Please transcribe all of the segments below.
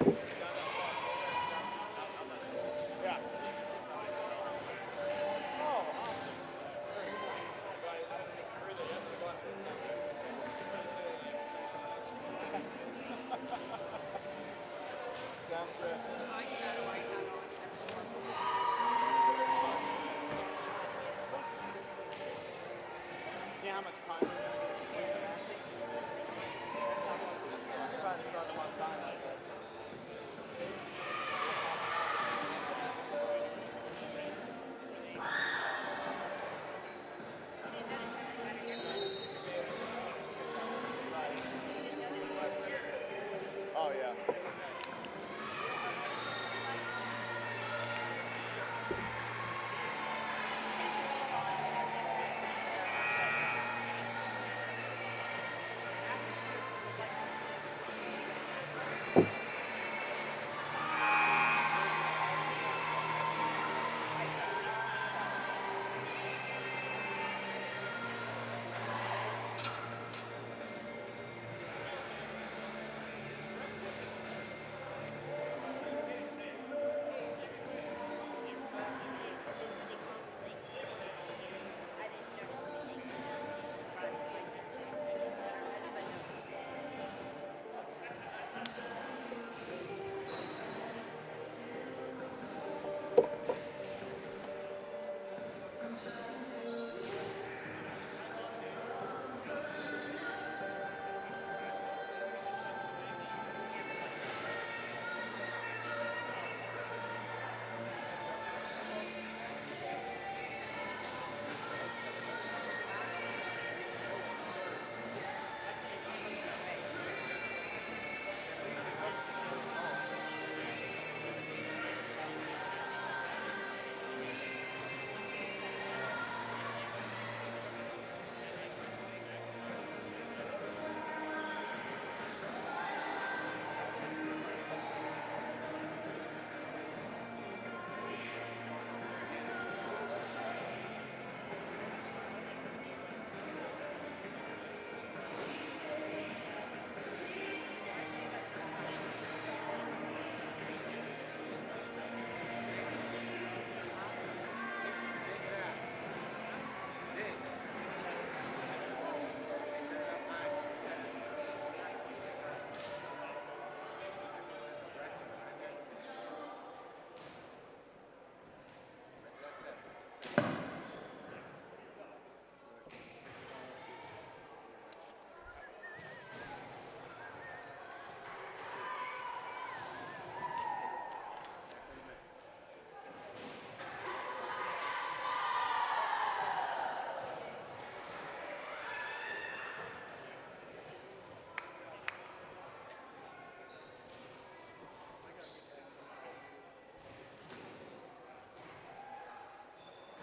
Yeah. Oh, awesome. Sounds good. Yeah, how much time is going to get between them? Trying to start them on time, I guess. Oh, yeah.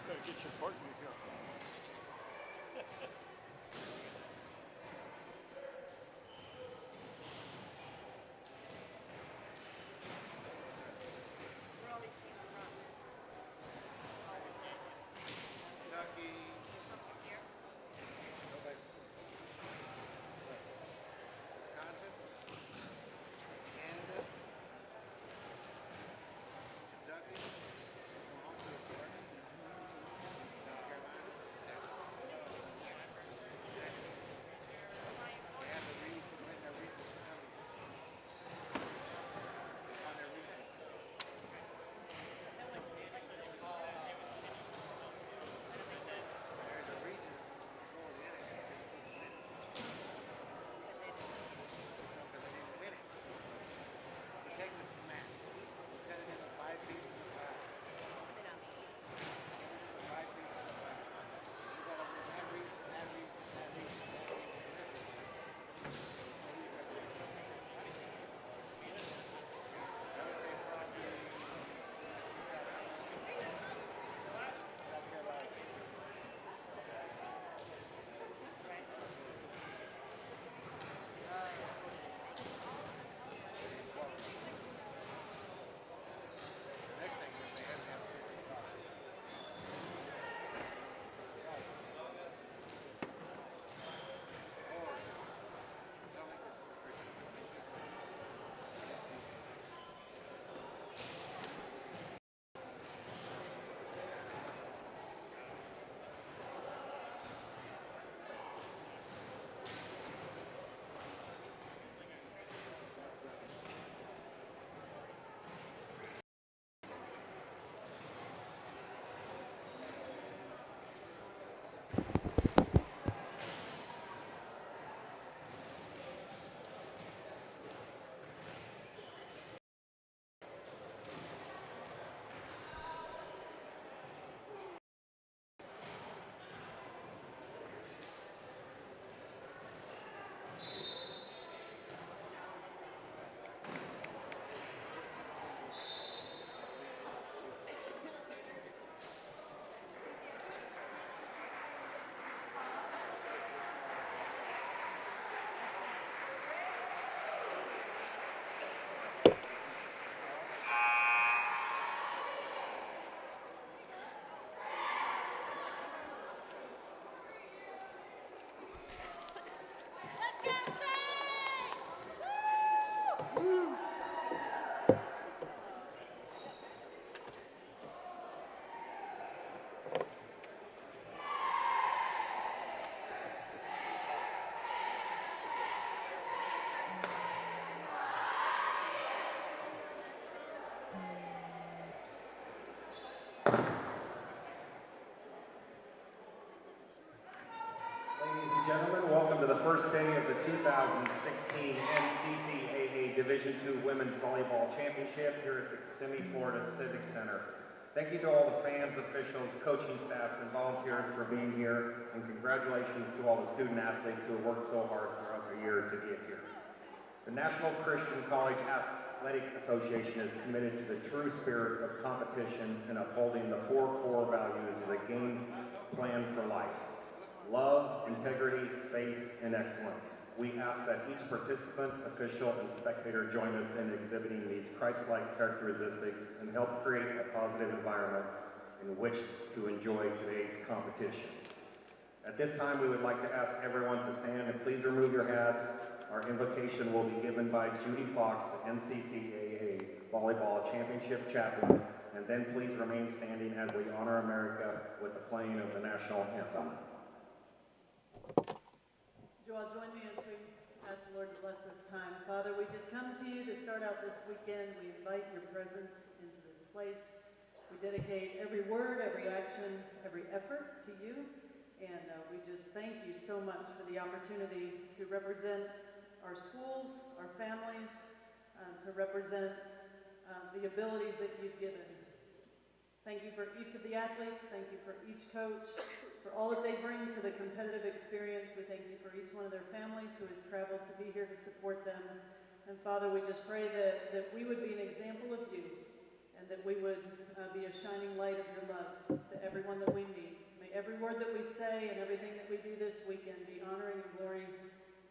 Better get your partner here. Ladies and gentlemen, welcome to the first day of the 2016 NCCAA Division II Women's Volleyball Championship here at the Kissimmee, Florida Civic Center. Thank you to all the fans, officials, coaching staffs, and volunteers for being here, and congratulations to all the student athletes who have worked so hard throughout the year to get here. The National Christian College Athletic Association is committed to the true spirit of competition and upholding the 4 core values of the game plan for life: love, integrity, faith, and excellence. We ask that each participant, official, and spectator join us in exhibiting these Christ-like characteristics and help create a positive environment in which to enjoy today's competition. At this time, we would like to ask everyone to stand and please remove your hats. Our invocation will be given by Judy Fox, the NCCAA Volleyball Championship Chaplain, and then please remain standing as we honor America with the playing of the national anthem. You all join me as we ask the Lord to bless this time. Father, we just come to you to start out this weekend. We invite your presence into this place. We dedicate every word, every action, every effort to you. And we just thank you so much for the opportunity to represent our schools, our families, to represent the abilities that you've given. Thank you for each of the athletes. Thank you for each coach, for all that they bring to the competitive experience. We thank you for each one of their families who has traveled to be here to support them. And Father, we just pray that we would be an example of you, and that we would be a shining light of your love to everyone that we meet. May every word that we say and everything that we do this weekend be honoring and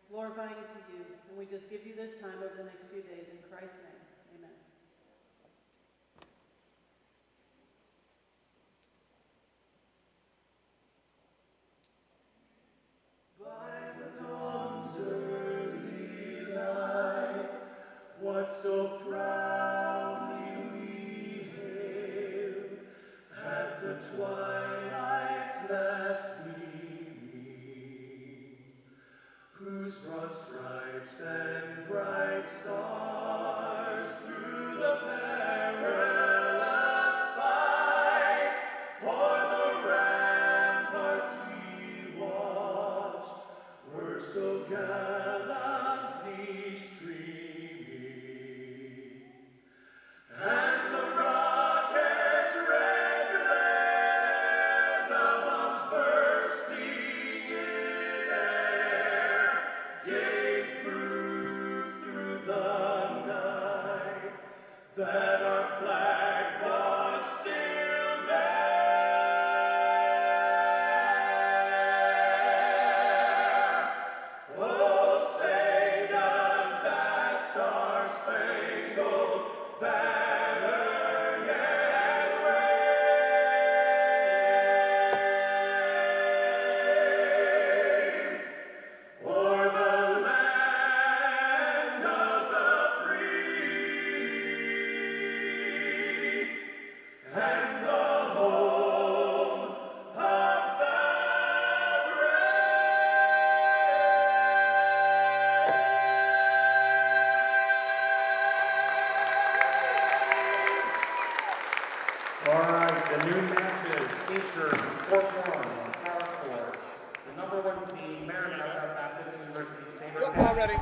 glorifying to you. And we just give you this time over the next few days. In Christ's name, amen. By the dawn's early light, what so proudly we hailed at the twilight's last gleaming, whose broad stripes and bright stars through the perilous fight o'er the ramparts we watched were so gallantly streaming, and the rocket's red glare, the bombs bursting in air, gave proof through the night that our flag was still there. Oh, say does that star-spangled banner yet wave o'er the land of the free and the home of the All right, the new matches feature Fort Warren on power court. The number 1 seed, Maranatha Baptist University Sabre Already.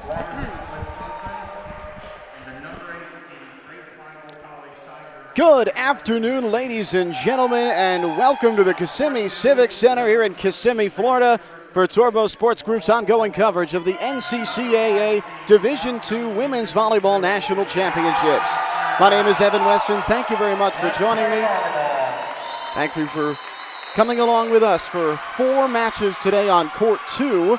and the number 8 seed, Grace Final College Tigers. Good afternoon, ladies and gentlemen, and welcome to the Kissimmee Civic Center here in Kissimmee, Florida, for Torbo Sports Group's ongoing coverage of the NCCAA Division II Women's Volleyball National Championships. My name is Evan Western. Thank you very much for joining me. Thank you for coming along with us for 4 matches today on Court 2.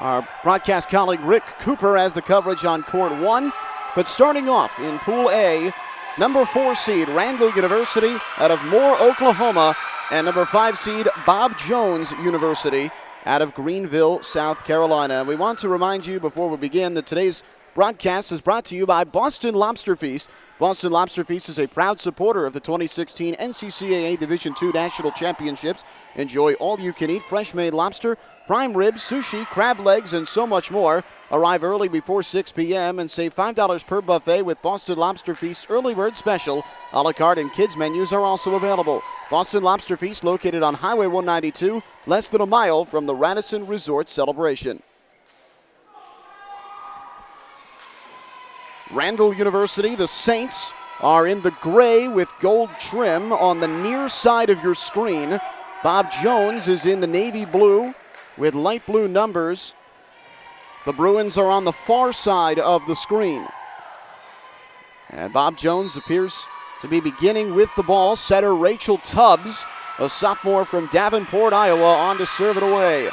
Our broadcast colleague Rick Cooper has the coverage on Court 1. But starting off in Pool A, number 4 seed Randall University out of Moore, Oklahoma, and number 5 seed Bob Jones University out of Greenville, South Carolina. We want to remind you before we begin that today's broadcast is brought to you by Boston Lobster Feast, Boston Lobster Feast is a proud supporter of the 2016 NCCAA Division II National Championships. Enjoy all-you-can-eat fresh-made lobster, prime ribs, sushi, crab legs, and so much more. Arrive early before 6 p.m. and save $5 per buffet with Boston Lobster Feast's Early Bird Special. A la carte and kids menus are also available. Boston Lobster Feast located on Highway 192, less than a mile from the Radisson Resort celebration. Randall University, the Saints, are in the gray with gold trim on the near side of your screen. Bob Jones is in the navy blue with light blue numbers. The Bruins are on the far side of the screen. And Bob Jones appears to be beginning with the ball. Setter Rachel Tubbs, a sophomore from Davenport, Iowa, on to serve it away.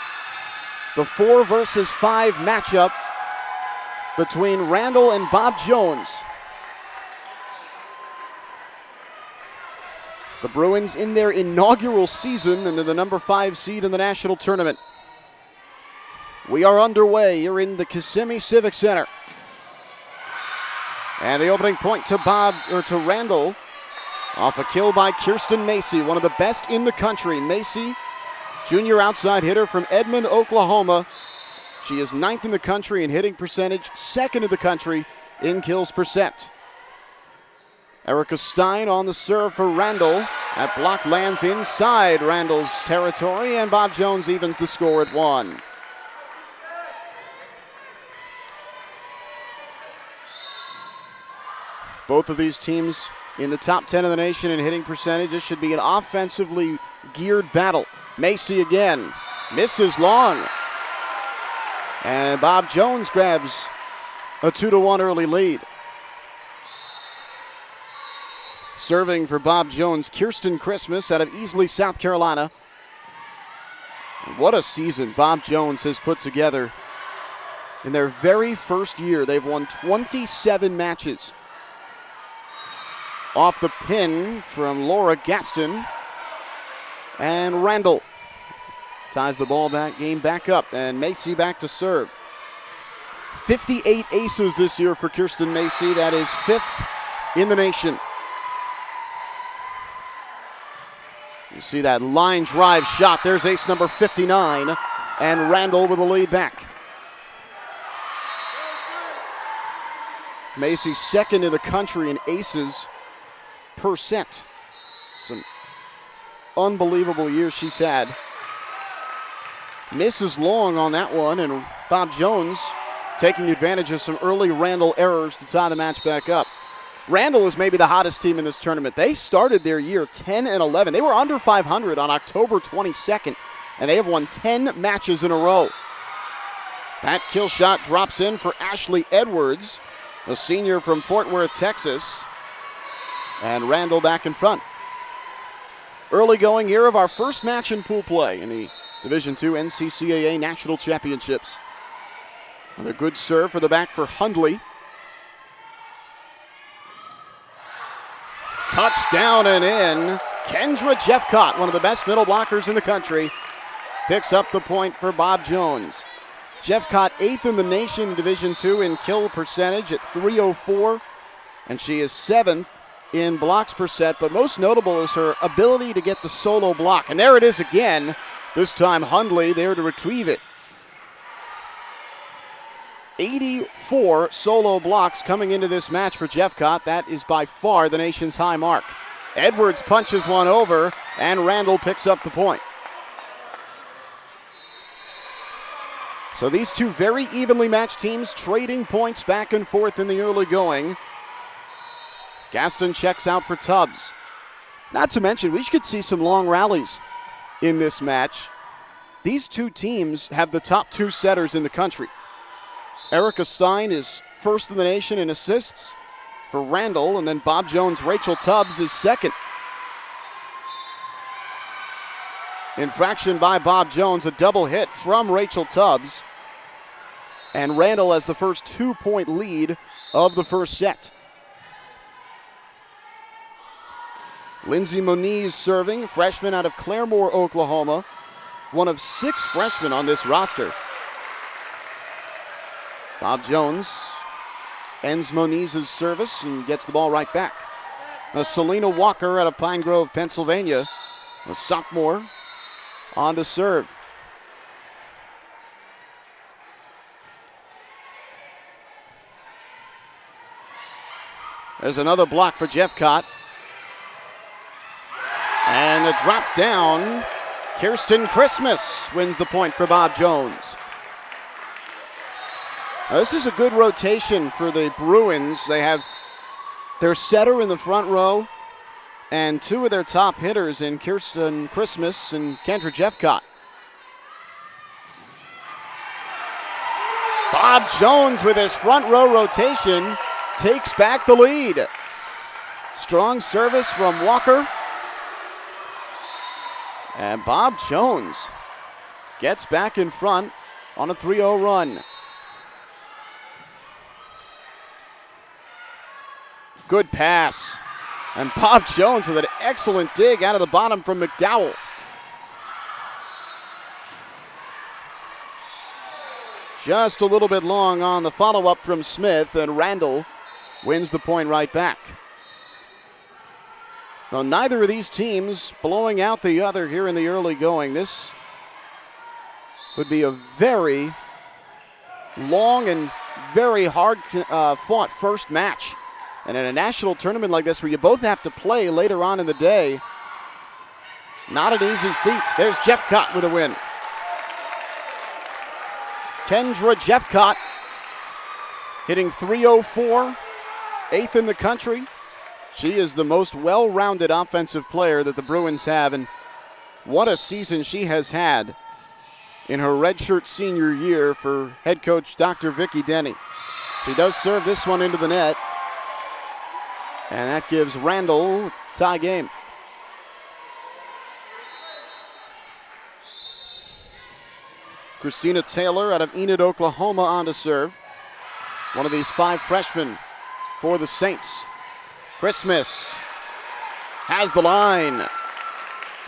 The 4 versus 5 matchup between Randall and Bob Jones. The Bruins in their inaugural season and they're the number 5 seed in the national tournament. We are underway here in the Kissimmee Civic Center. And the opening point to Randall off a kill by Kirsten Macy, one of the best in the country. Macy, junior outside hitter from Edmond, Oklahoma. She is 9th in the country in hitting percentage, 2nd in the country in kills percent. Erica Stein on the serve for Randall. That block lands inside Randall's territory, and Bob Jones evens the score at 1. Both of these teams in the top 10 of the nation in hitting percentage. This should be an offensively geared battle. Macy again, misses long. And Bob Jones grabs a 2-1 early lead. Serving for Bob Jones, Kirsten Christmas out of Easley, South Carolina. What a season Bob Jones has put together. In their very first year, they've won 27 matches. Off the pin from Laura Gaston. And Randall ties the ball game back up, and Macy back to serve. 58 aces this year for Kirsten Macy. That is 5th in the nation. You see that line drive shot. There's ace number 59, and Randall with the lead back. Macy 2nd in the country in aces percent. It's an unbelievable year she's had. Misses long on that one, and Bob Jones taking advantage of some early Randall errors to tie the match back up. Randall is maybe the hottest team in this tournament. They started their year 10-11. They were under 500 on October 22nd, and they have won 10 matches in a row. That kill shot drops in for Ashley Edwards, a senior from Fort Worth, Texas. And Randall back in front. Early going here of our first match in pool play in the Division II NCCAA National Championships. Another good serve for the back for Hundley. Touchdown and in. Kendra Jeffcott, one of the best middle blockers in the country, picks up the point for Bob Jones. Jeffcott 8th in the nation in Division II in kill percentage at .304, and she is 7th in blocks per set, but most notable is her ability to get the solo block. And there it is again. This time Hundley there to retrieve it. 84 solo blocks coming into this match for Jeffcott. That is by far the nation's high mark. Edwards punches one over, and Randall picks up the point. So these two very evenly matched teams trading points back and forth in the early going. Gaston checks out for Tubbs. Not to mention, we could see some long rallies in this match. These two teams have the top 2 setters in the country. Erica Stein is 1st in the nation in assists for Randall, and then Bob Jones, Rachel Tubbs is 2nd. Infraction by Bob Jones, a double hit from Rachel Tubbs. And Randall has the first 2-point lead of the first set. Lindsay Moniz serving, freshman out of Claremore, Oklahoma. One of 6 freshmen on this roster. Bob Jones ends Moniz's service and gets the ball right back. Selena Walker out of Pine Grove, Pennsylvania, a sophomore, on to serve. There's another block for Jeffcott. And a drop down. Kirsten Christmas wins the point for Bob Jones. Now, this is a good rotation for the Bruins. They have their setter in the front row and two of their top hitters in Kirsten Christmas and Kendra Jeffcott. Bob Jones with his front row rotation takes back the lead. Strong service from Walker. And Bob Jones gets back in front on a 3-0 run. Good pass. And Bob Jones with an excellent dig out of the bottom from McDowell. Just a little bit long on the follow-up from Smith, and Randall wins the point right back. Now, neither of these teams blowing out the other here in the early going. This would be a very long and very hard fought first match. And in a national tournament like this where you both have to play later on in the day, not an easy feat. There's Jeffcott with a win. Kendra Jeffcott hitting .304, 8th in the country. She is the most well-rounded offensive player that the Bruins have, and what a season she has had in her redshirt senior year for head coach Dr. Vicki Denny. She does serve this one into the net, and that gives Randall a tie game. Christina Taylor out of Enid, Oklahoma on to serve. One of these 5 freshmen for the Saints. Christmas has the line.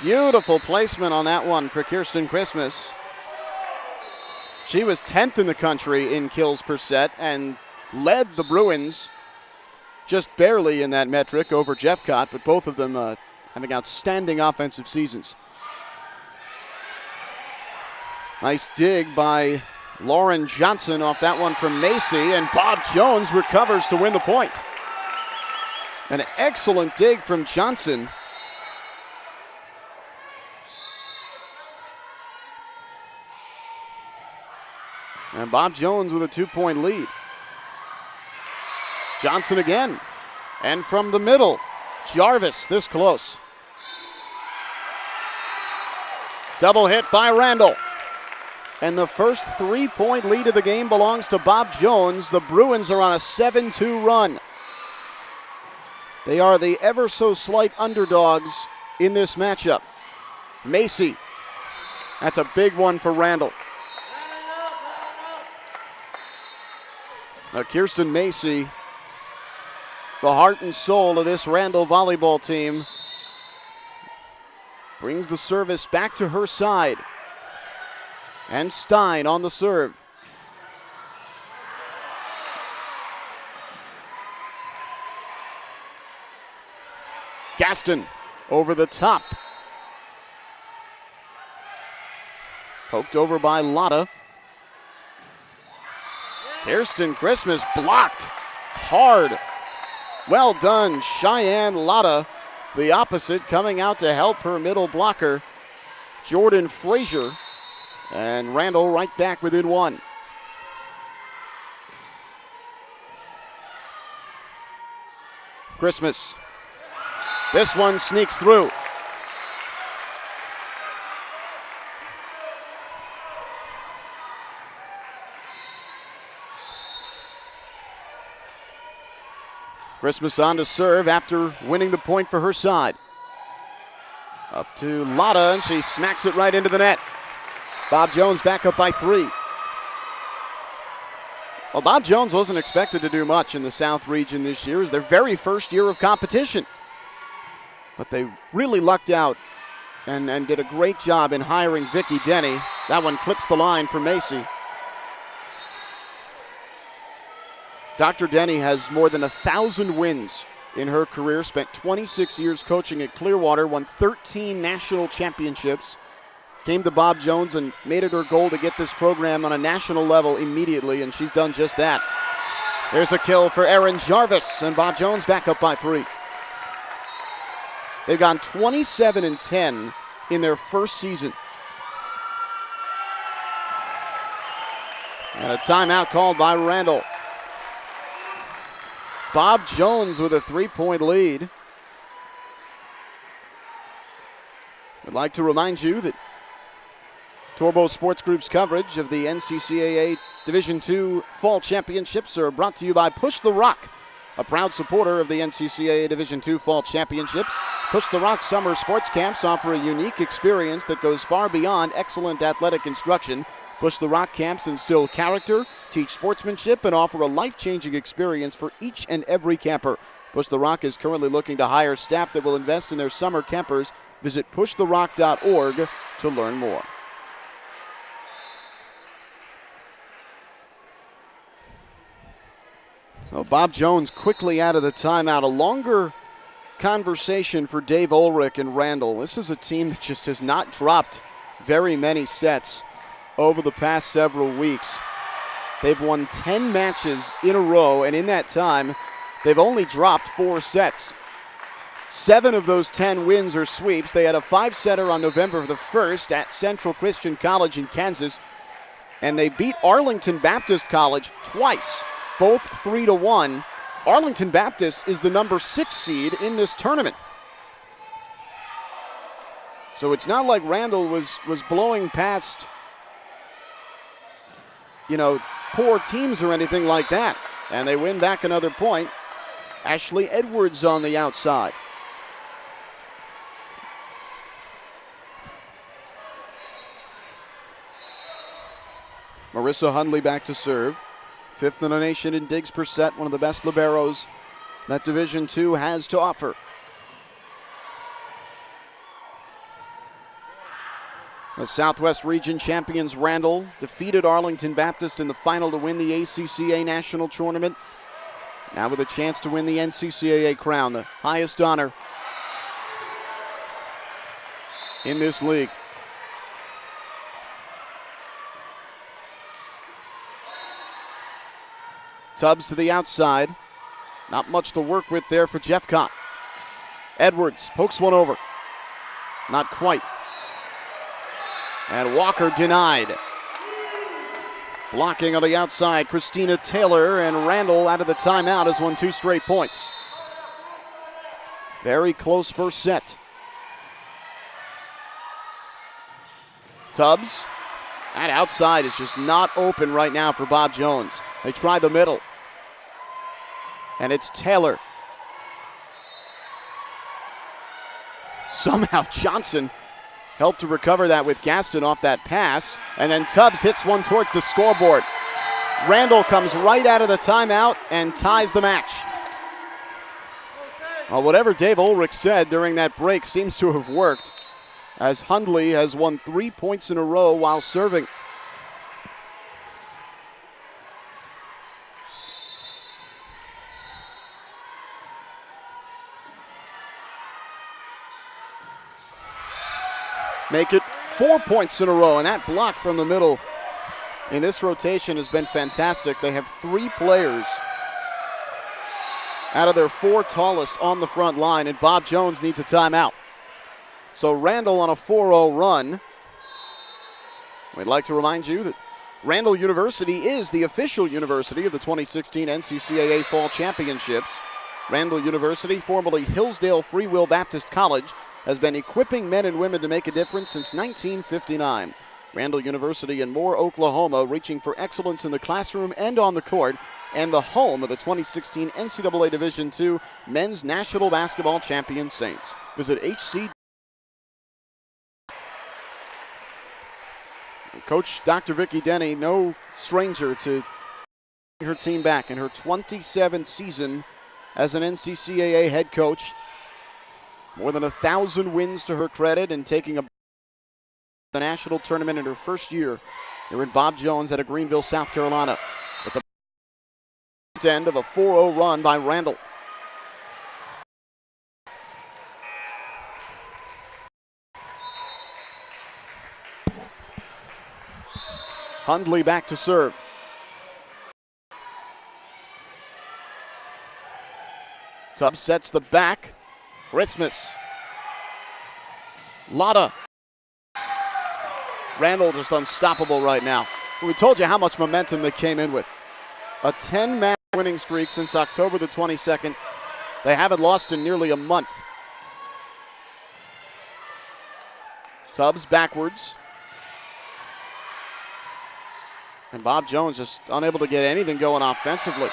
Beautiful placement on that one for Kirsten Christmas. She was 10th in the country in kills per set and led the Bruins just barely in that metric over Jeffcott, but both of them having outstanding offensive seasons. Nice dig by Lauren Johnson off that one from Macy, and Bob Jones recovers to win the point. An excellent dig from Johnson. And Bob Jones with a 2-point lead. Johnson again. And from the middle, Jarvis this close. Double hit by Randall. And the first 3-point lead of the game belongs to Bob Jones. The Bruins are on a 7-2 run. They are the ever so slight underdogs in this matchup. Macy. That's a big one for Randall. Now Kirsten Macy, the heart and soul of this Randall volleyball team, brings the service back to her side. And Stein on the serve. Gaston over the top. Poked over by Lotta. Kirsten Christmas blocked hard. Well done, Cheyenne Lotta. The opposite coming out to help her middle blocker, Jordan Frazier. And Randall right back within one. Christmas. This one sneaks through. Christmas on to serve after winning the point for her side. Up to Lotta, and she smacks it right into the net. Bob Jones back up by 3. Well, Bob Jones wasn't expected to do much in the South region this year. It was their very first year of competition. But they really lucked out and did a great job in hiring Vicki Denny. That one clips the line for Macy. Dr. Denny has more than 1,000 wins in her career, spent 26 years coaching at Clearwater, won 13 national championships, came to Bob Jones and made it her goal to get this program on a national level immediately, and she's done just that. There's a kill for Erin Jarvis, and Bob Jones back up by 3. They've gone 27-10 in their first season. And a timeout called by Randall. Bob Jones with a 3-point lead. I'd like to remind you that Torbo Sports Group's coverage of the NCCAA Division II Fall Championships are brought to you by Push the Rock, a proud supporter of the NCCAA Division II Fall Championships. Push the Rock summer sports camps offer a unique experience that goes far beyond excellent athletic instruction. Push the Rock camps instill character, teach sportsmanship, and offer a life-changing experience for each and every camper. Push the Rock is currently looking to hire staff that will invest in their summer campers. Visit pushtherock.org to learn more. So Bob Jones quickly out of the timeout. A longer conversation for Dave Ulrich and Randall. This is a team that just has not dropped very many sets over the past several weeks. They've won 10 matches in a row, and in that time, they've only dropped 4 sets. 7 of those 10 wins are sweeps. They had a 5-setter on November the 1st at Central Christian College in Kansas, and they beat Arlington Baptist College twice, both 3-1. Arlington Baptist is the number 6 seed in this tournament. So it's not like Randall was blowing past, poor teams or anything like that. And they win back another point. Ashley Edwards on the outside. Marissa Hundley back to serve. 5th in the nation in digs per set, one of the best liberos that Division II has to offer. The Southwest Region champions Randall defeated Arlington Baptist in the final to win the ACCA National Tournament. Now with a chance to win the NCCAA crown, the highest honor in this league. Tubbs to the outside. Not much to work with there for Jeffcott. Edwards pokes one over. Not quite. And Walker denied. Blocking on the outside, Christina Taylor, and Randall out of the timeout has won 2 straight points. Very close first set. Tubbs. That outside is just not open right now for Bob Jones. They try the middle. And it's Taylor. Somehow Johnson helped to recover that with Gaston off that pass. And then Tubbs hits one towards the scoreboard. Randall comes right out of the timeout and ties the match. Well, whatever Dave Ulrich said during that break seems to have worked, as Hundley has won 3 points in a row while serving. Make it 4 points in a row, and that block from the middle in this rotation has been fantastic. They have 3 players out of their 4 tallest on the front line, and Bob Jones needs a timeout. So Randall on a 4-0 run. We'd like to remind you that Randall University is the official university of the 2016 NCCAA Fall Championships. Randall University, formerly Hillsdale Free Will Baptist College, has been equipping men and women to make a difference since 1959. Randall University in Moore, Oklahoma, reaching for excellence in the classroom and on the court, and the home of the 2016 NCAA Division II Men's National Basketball Champion Saints. Visit HC. Coach Dr. Vicki Denny, no stranger to her team back in her 27th season as an NCCAA head coach. More than 1,000 wins to her credit, and taking the national tournament in her first year here in Bob Jones out of Greenville, South Carolina. But the first end of a 4-0 run by Randall. Hundley back to serve. Tubbs sets the back. Christmas. Lotta. Randall just unstoppable right now. We told you how much momentum they came in with. A 10-match winning streak since October the 22nd. They haven't lost in nearly a month. Tubbs backwards. And Bob Jones just unable to get anything going offensively.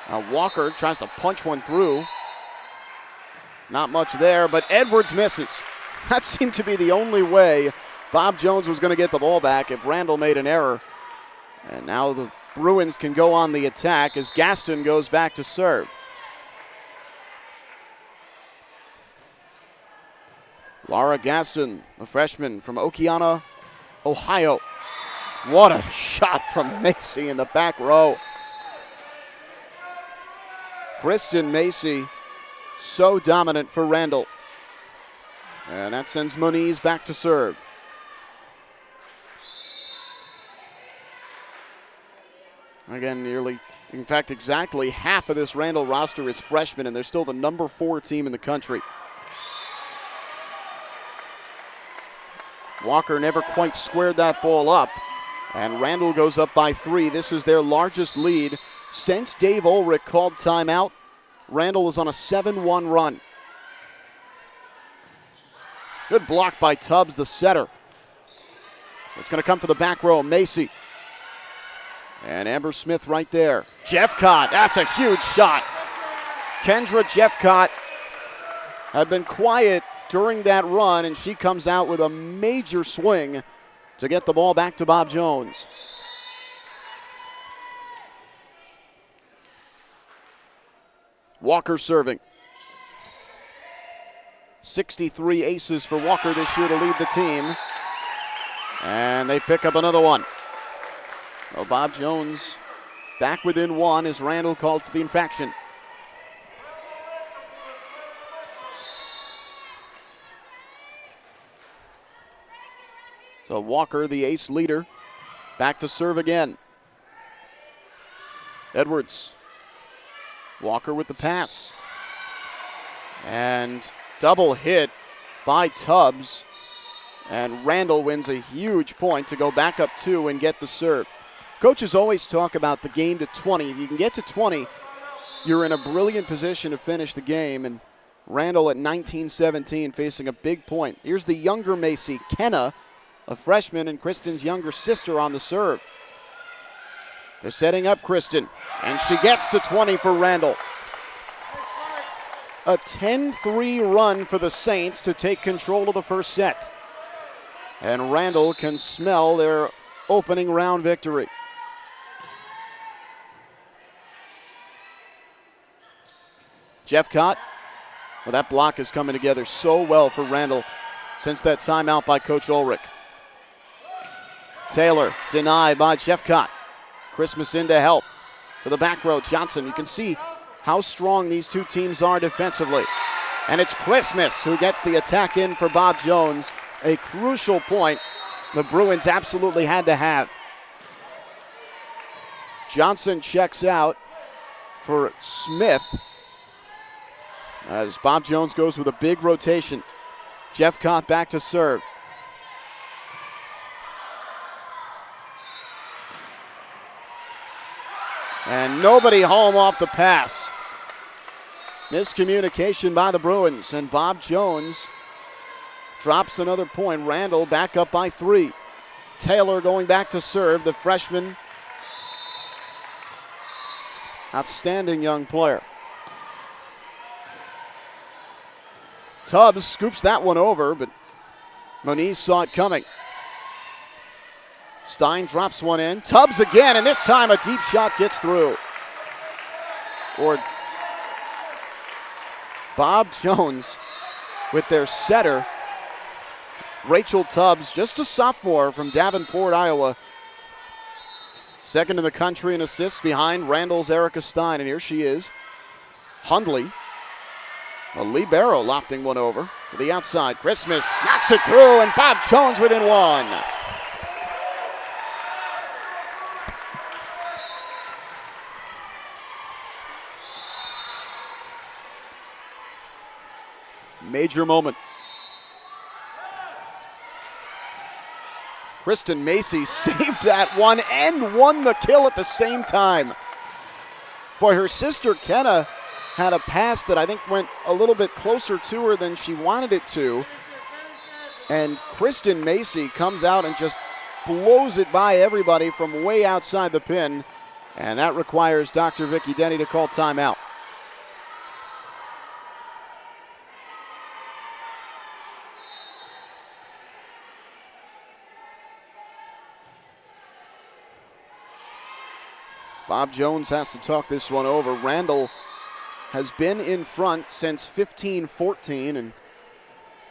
Now Walker tries to punch one through. Not much there, but Edwards misses. That seemed to be the only way Bob Jones was going to get the ball back if Randall made an error. And now the Bruins can go on the attack as Gaston goes back to serve. Laura Gaston, the freshman from Okeana, Ohio. What a shot from Macy in the back row. Kristen Macy, so dominant for Randall. And that sends Moniz back to serve. Again, nearly, in fact, exactly half of this Randall roster is freshmen, and they're still the number 4 team in the country. Walker never quite squared that ball up, and Randall goes up by 3. This is their largest lead since Dave Ulrich called timeout. Randall is on a 7-1 run. Good block by Tubbs, the setter. It's going to come for the back row, Macy. And Amber Smith right there. Jeffcott, that's a huge shot. Kendra Jeffcott had been quiet during that run, and she comes out with a major swing to get the ball back to Bob Jones. Walker serving. 63 aces for Walker this year to lead the team. And they pick up another one. Well, Bob Jones back within 1 as Randall called for the infraction. So Walker, the ace leader, back to serve again. Edwards. Walker with the pass. And double hit by Tubbs. And Randall wins a huge point to go back up 2 and get the serve. Coaches always talk about the game to 20. If you can get to 20, you're in a brilliant position to finish the game. And Randall at 19-17 facing a big point. Here's the younger Macy, Kenna, a freshman, and Kristen's younger sister on the serve. They're setting up Kristen, and she gets to 20 for Randall. A 10-3 run for the Saints to take control of the first set. And Randall can smell their opening round victory. Jeffcott, well, that block is coming together so well for Randall since that timeout by Coach Ulrich. Taylor denied by Jeffcott. Christmas in to help for the back row. Johnson, you can see how strong these two teams are defensively. And it's Christmas who gets the attack in for Bob Jones. A crucial point the Bruins absolutely had to have. Johnson checks out for Smith as Bob Jones goes with a big rotation. Jeffcott back to serve. And nobody home off the pass. Miscommunication by the Bruins, and Bob Jones drops another point. Randall back up by 3. Taylor going back to serve, the freshman. Outstanding young player. Tubbs scoops that one over, but Moniz saw it coming. Stein drops one in. Tubbs again, and this time a deep shot gets through. Or Bob Jones with their setter, Rachel Tubbs, just a sophomore from Davenport, Iowa. Second in the country in assists behind Randall's Erica Stein. And here she is. Hundley. A libero lofting one over to the outside. Christmas knocks it through, and Bob Jones within one. Major moment. Kristen Macy saved that one and won the kill at the same time. Boy, her sister Kenna had a pass that I think went a little bit closer to her than she wanted it to. And Kristen Macy comes out and just blows it by everybody from way outside the pin. And that requires Dr. Vicki Denny to call timeout. Bob Jones has to talk this one over. Randall has been in front since 15-14, and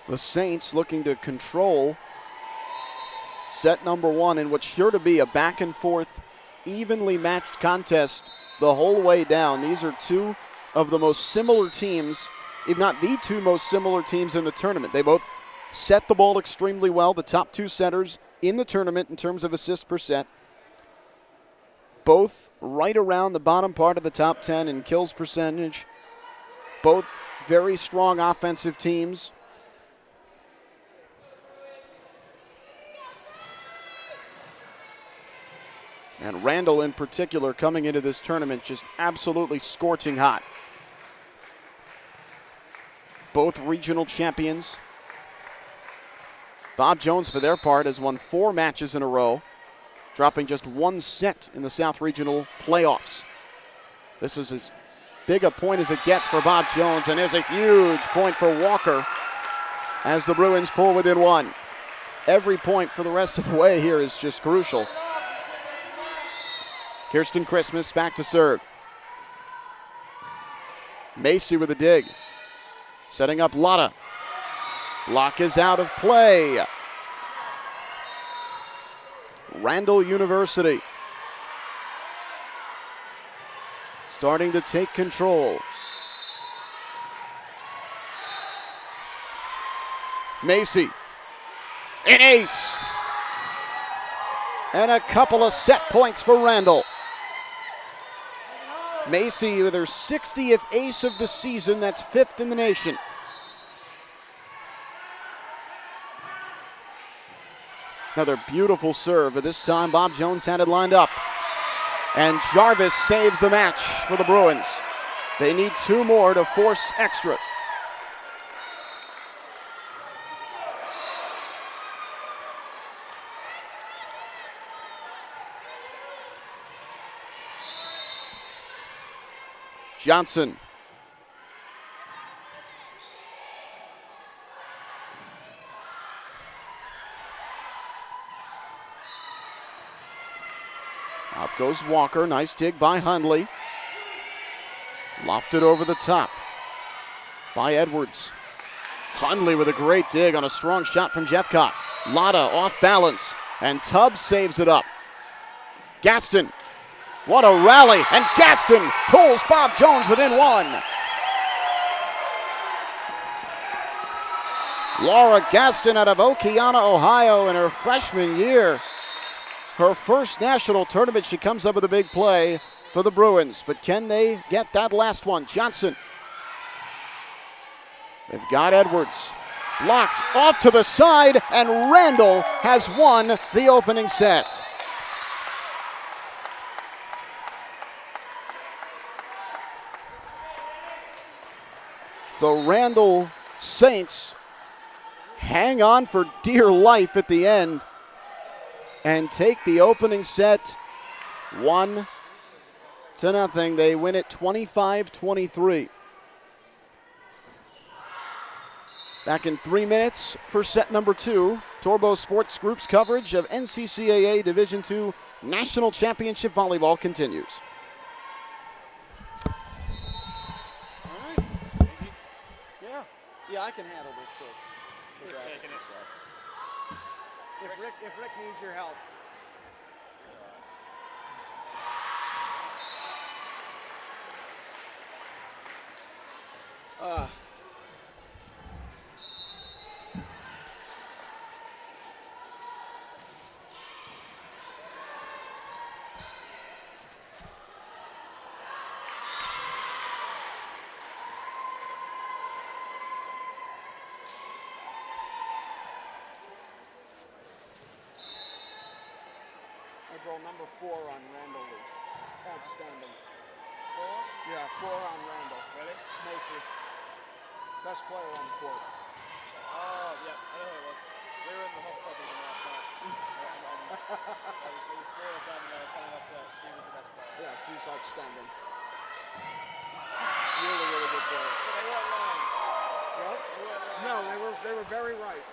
the Saints looking to control set number one in what's sure to be a back and forth, evenly matched contest the whole way down. These are two of the most similar teams, if not the two most similar teams in the tournament. They both set the ball extremely well, the top two setters in the tournament in terms of assists per set. Both right around the bottom part of the top 10 in kills percentage. Both very strong offensive teams. And Randall in particular coming into this tournament just absolutely scorching hot. Both regional champions. Bob Jones, for their part, has won 4 matches in a row, dropping just 1 set in the South Regional playoffs. This is as big a point as it gets for Bob Jones, and there's a huge point for Walker as the Bruins pull within 1. Every point for the rest of the way here is just crucial. Kirsten Christmas back to serve. Macy with a dig. Setting up Lotta. Block is out of play. Randall University starting to take control. Macy, an ace. And a couple of set points for Randall. Macy with her 60th ace of the season. That's 5th in the nation. Another beautiful serve, but this time Bob Jones had it lined up. And Jarvis saves the match for the Bruins. They need 2 more to force extras. Johnson. Up goes Walker. Nice dig by Hundley. Lofted over the top by Edwards. Hundley with a great dig on a strong shot from Jeffcott. Lotta off balance, and Tubbs saves it up. Gaston. What a rally, and Gaston pulls Bob Jones within 1. Laura Gaston out of Okeana, Ohio in her freshman year. Her first national tournament, she comes up with a big play for the Bruins. But can they get that last one? Johnson. They've got Edwards. Blocked off to the side, and Randall has won the opening set. The Randall Saints hang on for dear life at the end and take the opening set 1-0. They win it 25-23. Back in 3 minutes for set number 2. Torbo Sports Group's coverage of NCCAA Division II National Championship Volleyball continues. Yeah, I can handle the He's taking it. If Rick needs your help. Goal number 4 on Randall is outstanding. 4? Yeah, 4 on Randall. Really? Macy. Best player on the court. Oh, yeah, I know who it was. We were in the hot tub with them last night. It was 4 of them, and they were telling us that she was the best player. Yeah, she's outstanding. Really, really good player. So they weren't lying. What? They weren't lying. No, they were very right.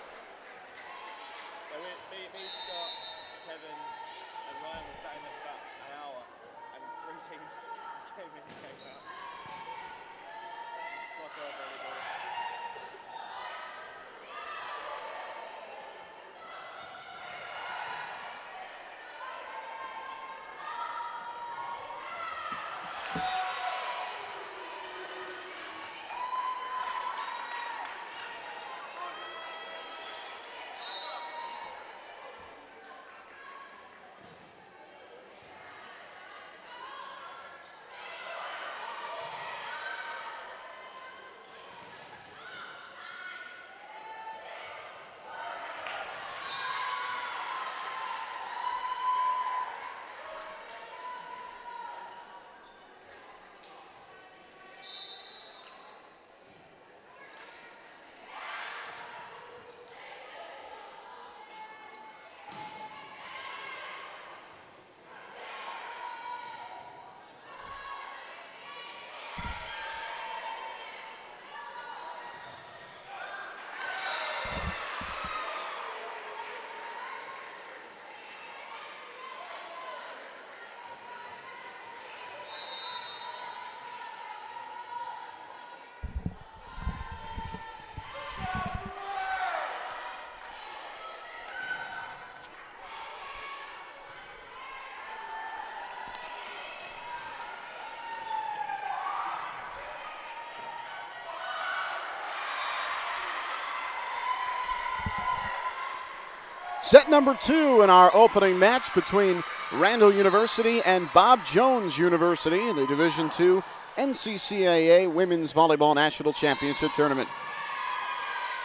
So me, Scott, Kevin, and Ryan were sat in there for about an hour, and 3 teams came in and came out. Fuck off, everybody. Set number 2 in our opening match between Randall University and Bob Jones University in the Division II NCCAA Women's Volleyball National Championship Tournament.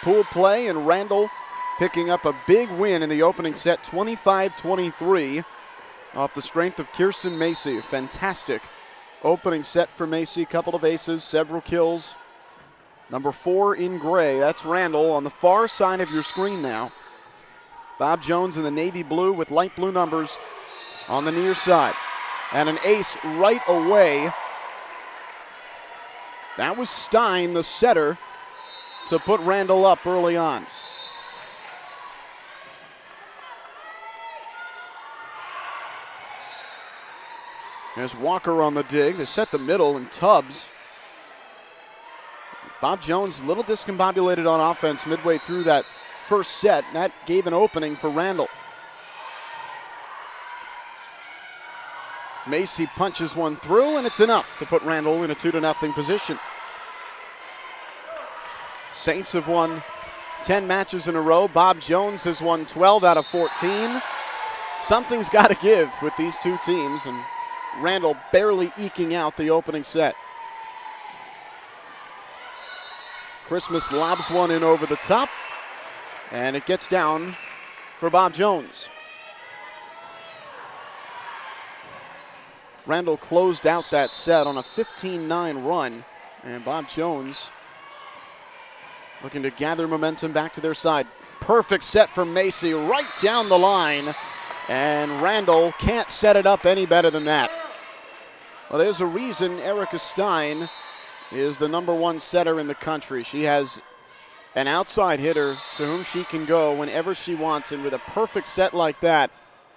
Pool play, and Randall picking up a big win in the opening set, 25-23, off the strength of Kirsten Macy. A fantastic opening set for Macy, couple of aces, several kills. Number 4 in gray, that's Randall on the far side of your screen now. Bob Jones in the navy blue with light blue numbers on the near side. And an ace right away. That was Stein, the setter, to put Randall up early on. There's Walker on the dig. They set the middle, and Tubbs. Bob Jones a little discombobulated on offense midway through that first set. That gave an opening for Randall. Macy punches one through, and it's enough to put Randall in a 2-0 position. Saints have won 10 matches in a row. Bob Jones has won 12 out of 14. Something's got to give with these two teams, and Randall barely eking out the opening set. Christmas lobs one in over the top, and it gets down for Bob Jones. Randall closed out that set on a 15-9 run, and Bob Jones looking to gather momentum back to their side. Perfect set for Macy right down the line, and Randall can't set it up any better than that. Well, there's a reason Erica Stein is the #1 setter in the country. She has an outside hitter to whom she can go whenever she wants, and with a perfect set like that,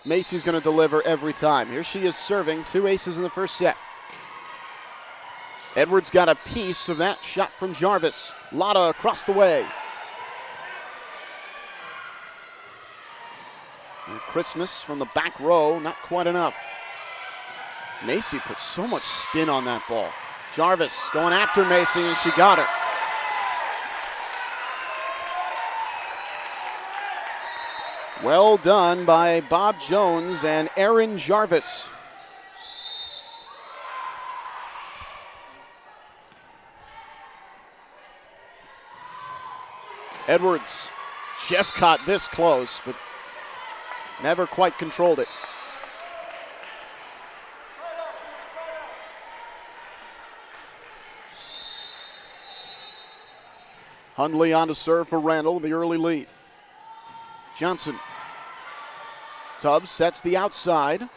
Macy's going to deliver every time. Here she is serving, 2 aces in the first set. Edwards got a piece of that shot from Jarvis. Lotta across the way. And Christmas from the back row, not quite enough. Macy put so much spin on that ball. Jarvis going after Macy, and she got her. Well done by Bob Jones and Aaron Jarvis. Edwards. Jeff caught this close, but never quite controlled it. Hundley on to serve for Randall, the early lead. Johnson. Tubbs sets the outside.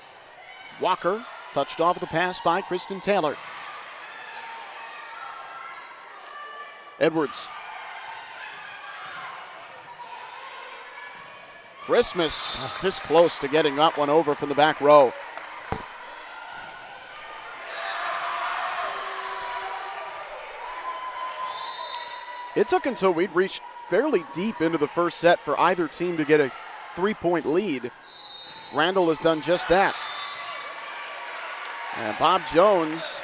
Walker touched off the pass by Kristen Taylor. Edwards. Christmas this close to getting that one over from the back row. It took until we'd reached fairly deep into the first set for either team to get a 3-point lead. Randall has done just that. And Bob Jones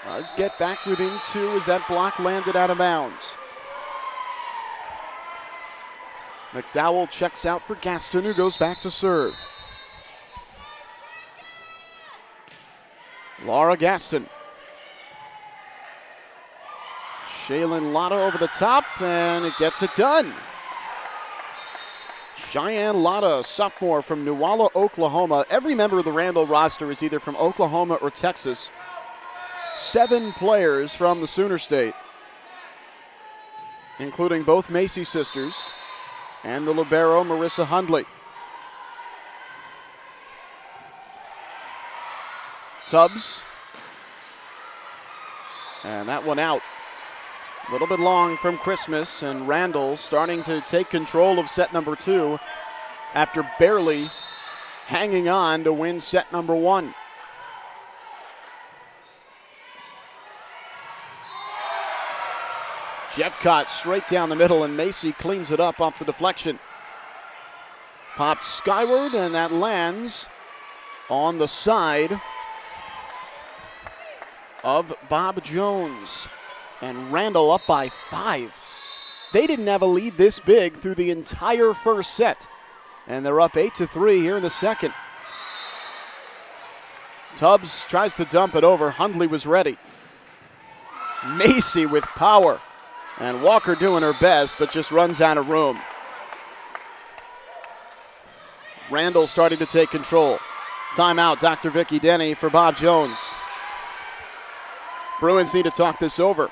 does get back within 2 as that block landed out of bounds. McDowell checks out for Gaston, who goes back to serve. Laura Gaston. Shaylin Lotta over the top, and it gets it done. Cheyenne Lotta, sophomore from Newalla, Oklahoma. Every member of the Randall roster is either from Oklahoma or Texas. 7 players from the Sooner State, including both Macy sisters and the libero Marissa Hundley. Tubbs. And that one out. A little bit long from Christmas, and Randall starting to take control of set number 2 after barely hanging on to win set number 1. Jeffcott straight down the middle, and Macy cleans it up off the deflection. Popped skyward, and that lands on the side of Bob Jones. And Randall up by 5. They didn't have a lead this big through the entire first set. And they're up 8-3 here in the second. Tubbs tries to dump it over. Hundley was ready. Macy with power. And Walker doing her best, but just runs out of room. Randall starting to take control. Timeout, Dr. Vicky Denny for Bob Jones. Bruins need to talk this over.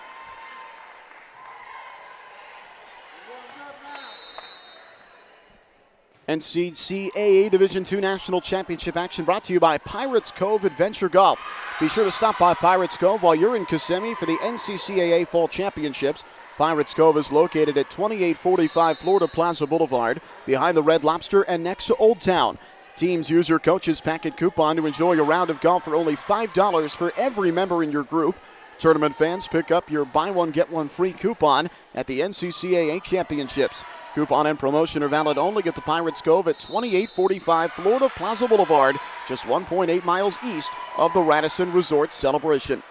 NCCAA Division II National Championship action brought to you by Pirates Cove Adventure Golf. Be sure to stop by Pirates Cove while you're in Kissimmee for the NCCAA Fall Championships. Pirates Cove is located at 2845 Florida Plaza Boulevard, behind the Red Lobster and next to Old Town. Teams use your coach's packet coupon to enjoy a round of golf for only $5 for every member in your group. Tournament fans, pick up your buy one, get one free coupon at the NCCAA Championships. Coupon and promotion are valid only at the Pirates Cove at 2845 Florida Plaza Boulevard, just 1.8 miles east of the Radisson Resort Celebration.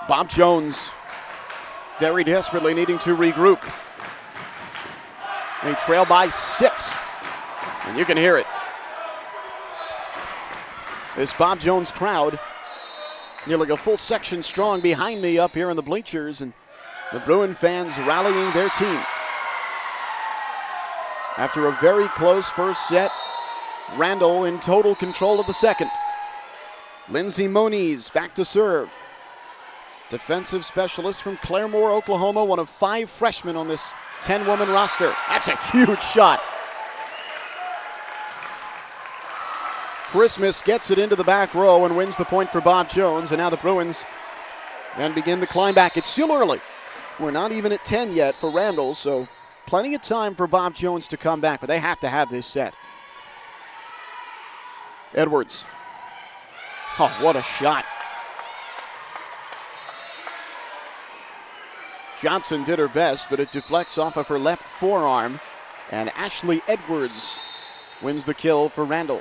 Bob Jones very desperately needing to regroup. They trail by 6. And you can hear it. This Bob Jones crowd, nearly a full section strong behind me up here in the bleachers, and the Bruin fans rallying their team. After a very close first set, Randall in total control of the second. Lindsay Moniz back to serve. Defensive specialist from Claremore, Oklahoma, one of 5 freshmen on this 10-woman roster. That's a huge shot. Christmas gets it into the back row and wins the point for Bob Jones, and now the Bruins then begin to climb back. It's still early. We're not even at 10 yet for Randall, so plenty of time for Bob Jones to come back, but they have to have this set. Edwards. Oh, what a shot. Johnson did her best, but it deflects off of her left forearm, and Ashley Edwards wins the kill for Randall.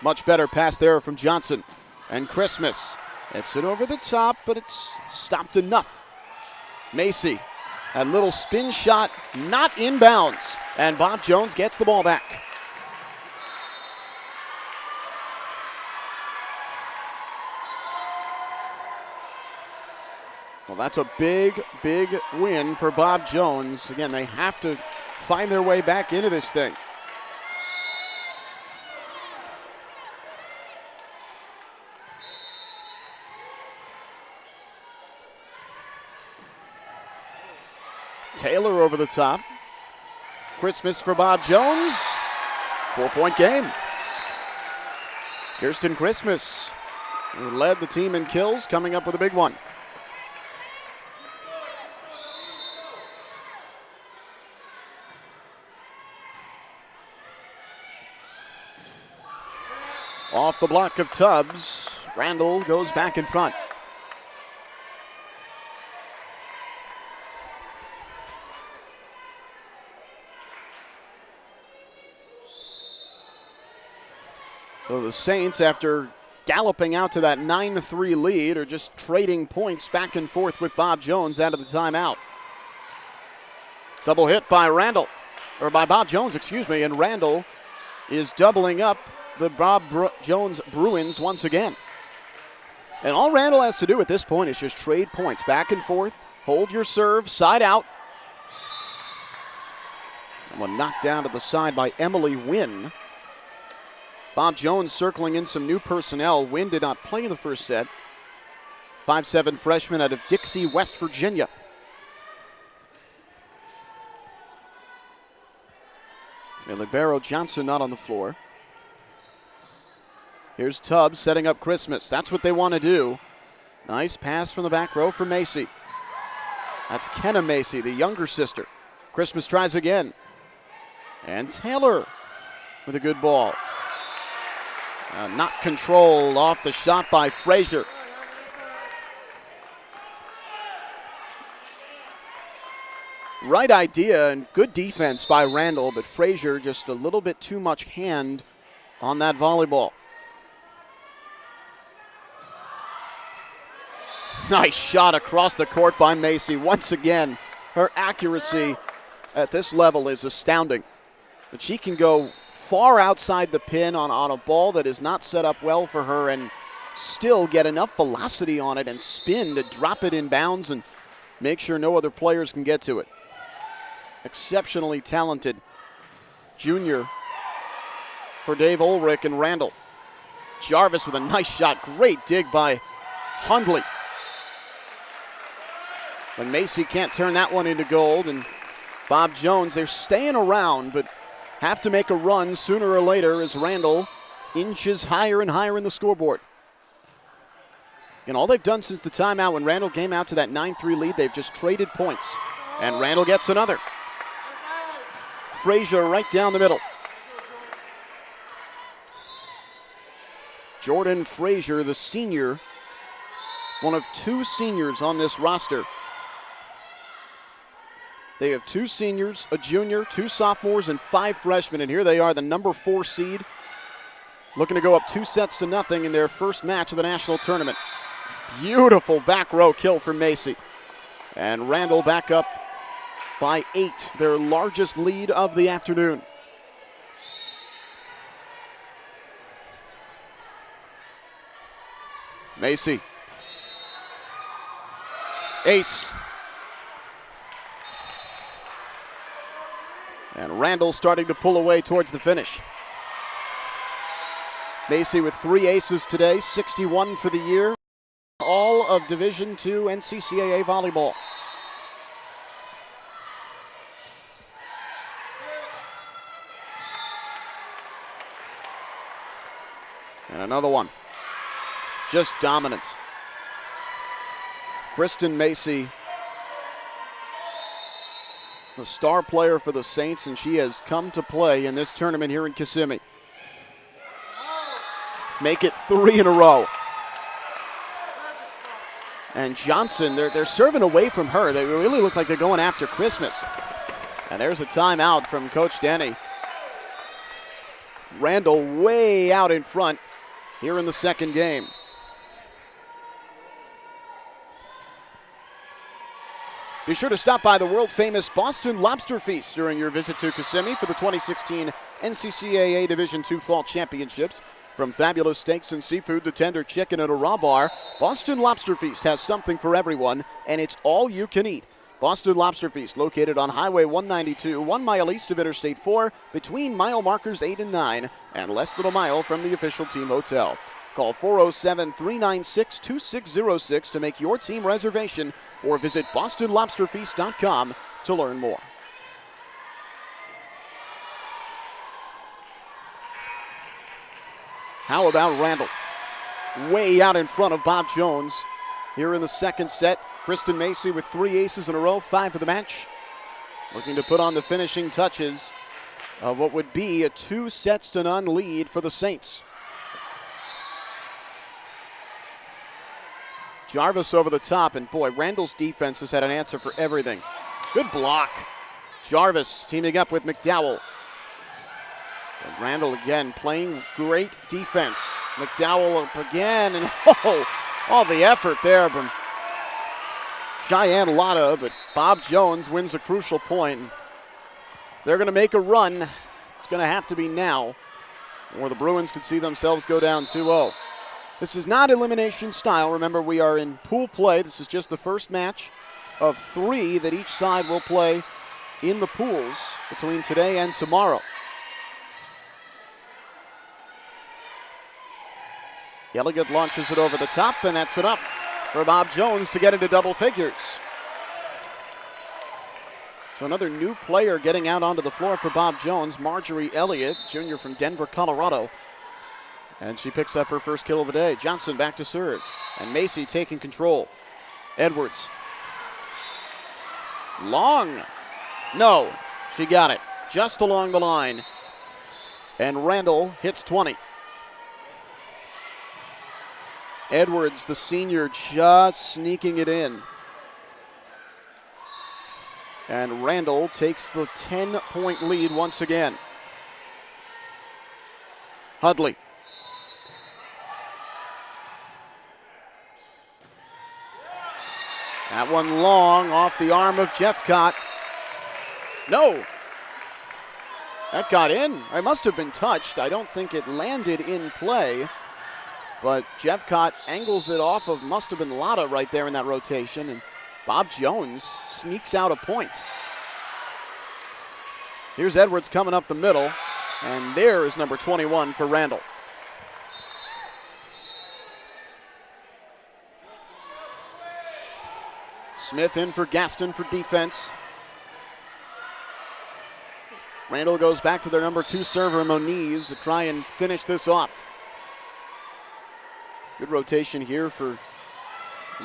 Much better pass there from Johnson. And Christmas. It's it over the top, but it's stopped enough. Macy, a little spin shot, not inbounds. And Bob Jones gets the ball back. Well, that's a big, big win for Bob Jones. Again, they have to find their way back into this thing. Taylor over the top. Christmas for Bob Jones. 4-point game. Kirsten Christmas, who led the team in kills, coming up with a big one. Off the block of Tubbs, Randall goes back in front. So the Saints, after galloping out to that 9-3 lead, are just trading points back and forth with Bob Jones out of the timeout. Double hit by Randall, or by Bob Jones, excuse me, and Randall is doubling up the Bob Jones Bruins once again. And all Randall has to do at this point is just trade points back and forth, hold your serve, side out. And one knocked down to the side by Emily Wynn. Bob Jones circling in some new personnel. Wynn did not play in the first set. 5'7" freshman out of Dixie, West Virginia. And Libero Johnson not on the floor. Here's Tubbs setting up Christmas. That's what they want to do. Nice pass from the back row for Macy. That's Kenna Macy, the younger sister. Christmas tries again. And Taylor with a good ball. Not controlled off the shot by Frazier. Right idea and good defense by Randall, but Frazier just a little bit too much hand on that volleyball. Nice shot across the court by Macy. Once again, her accuracy at this level is astounding. But she can go far outside the pin on a ball that is not set up well for her and still get enough velocity on it and spin to drop it in bounds and make sure no other players can get to it. Exceptionally talented junior for Dave Ulrich and Randall. Jarvis with a nice shot. Great dig by Hundley. But Macy can't turn that one into gold, and Bob Jones, they're staying around, but have to make a run sooner or later as Randall inches higher and higher in the scoreboard. And all they've done since the timeout, when Randall came out to that 9-3 lead, they've just traded points. And Randall gets another. Frazier right down the middle. Jordan Frazier, the senior, one of two seniors on this roster. They have two seniors, a junior, two sophomores, and 5 freshmen. And here they are, the number 4 seed, looking to go up 2-0 in their first match of the national tournament. Beautiful back row kill for Macy. And Randall back up by 8, their largest lead of the afternoon. Macy. Ace. And Randall starting to pull away towards the finish. Macy with 3 aces today, 61 for the year. All of Division II NCCAA volleyball. And another one. Just dominant. Kristen Macy, the star player for the Saints, and she has come to play in this tournament here in Kissimmee. Make it 3 in a row. And Johnson, they're serving away from her. They really look like they're going after Christmas. And there's a timeout from Coach Denny. Randall way out in front here in the second game. Be sure to stop by the world-famous Boston Lobster Feast during your visit to Kissimmee for the 2016 NCCAA Division II Fall Championships. From fabulous steaks and seafood to tender chicken and a raw bar, Boston Lobster Feast has something for everyone, and it's all you can eat. Boston Lobster Feast, located on Highway 192, 1 mile east of Interstate 4, between mile markers 8 and 9, and less than a mile from the official team hotel. Call 407-396-2606 to make your team reservation, or visit bostonlobsterfeast.com to learn more. How about Randall? Way out in front of Bob Jones. Here in the second set, Kristen Macy with 3 aces in a row, 5 of the match. Looking to put on the finishing touches of what would be a 2-0 lead for the Saints. Jarvis over the top, and boy, Randall's defense has had an answer for everything. Good block. Jarvis teaming up with McDowell. And Randall again playing great defense. McDowell up again, and all the effort there from Cheyenne Lotta, but Bob Jones wins a crucial point. If they're going to make a run, it's going to have to be now, or the Bruins could see themselves go down 2-0. This is not elimination style. Remember, we are in pool play. This is just the first match of 3 that each side will play in the pools between today and tomorrow. Elliott launches it over the top, and that's enough for Bob Jones to get into double figures. So another new player getting out onto the floor for Bob Jones, Marjorie Elliott, junior from Denver, Colorado. And she picks up her first kill of the day. Johnson back to serve. And Macy taking control. Edwards. Long. No, she got it. Just along the line. And Randall hits 20. Edwards, the senior, just sneaking it in. And Randall takes the 10-point lead once again. Hudley. That one long off the arm of Jeffcott. No. That got in. It must have been touched. I don't think it landed in play. But Jeffcott angles it off of, must have been Lotta right there in that rotation. And Bob Jones sneaks out a point. Here's Edwards coming up the middle. And there is number 21 for Randall. Smith in for Gaston for defense. Randall goes back to their number 2 server, Moniz, to try and finish this off. Good rotation here for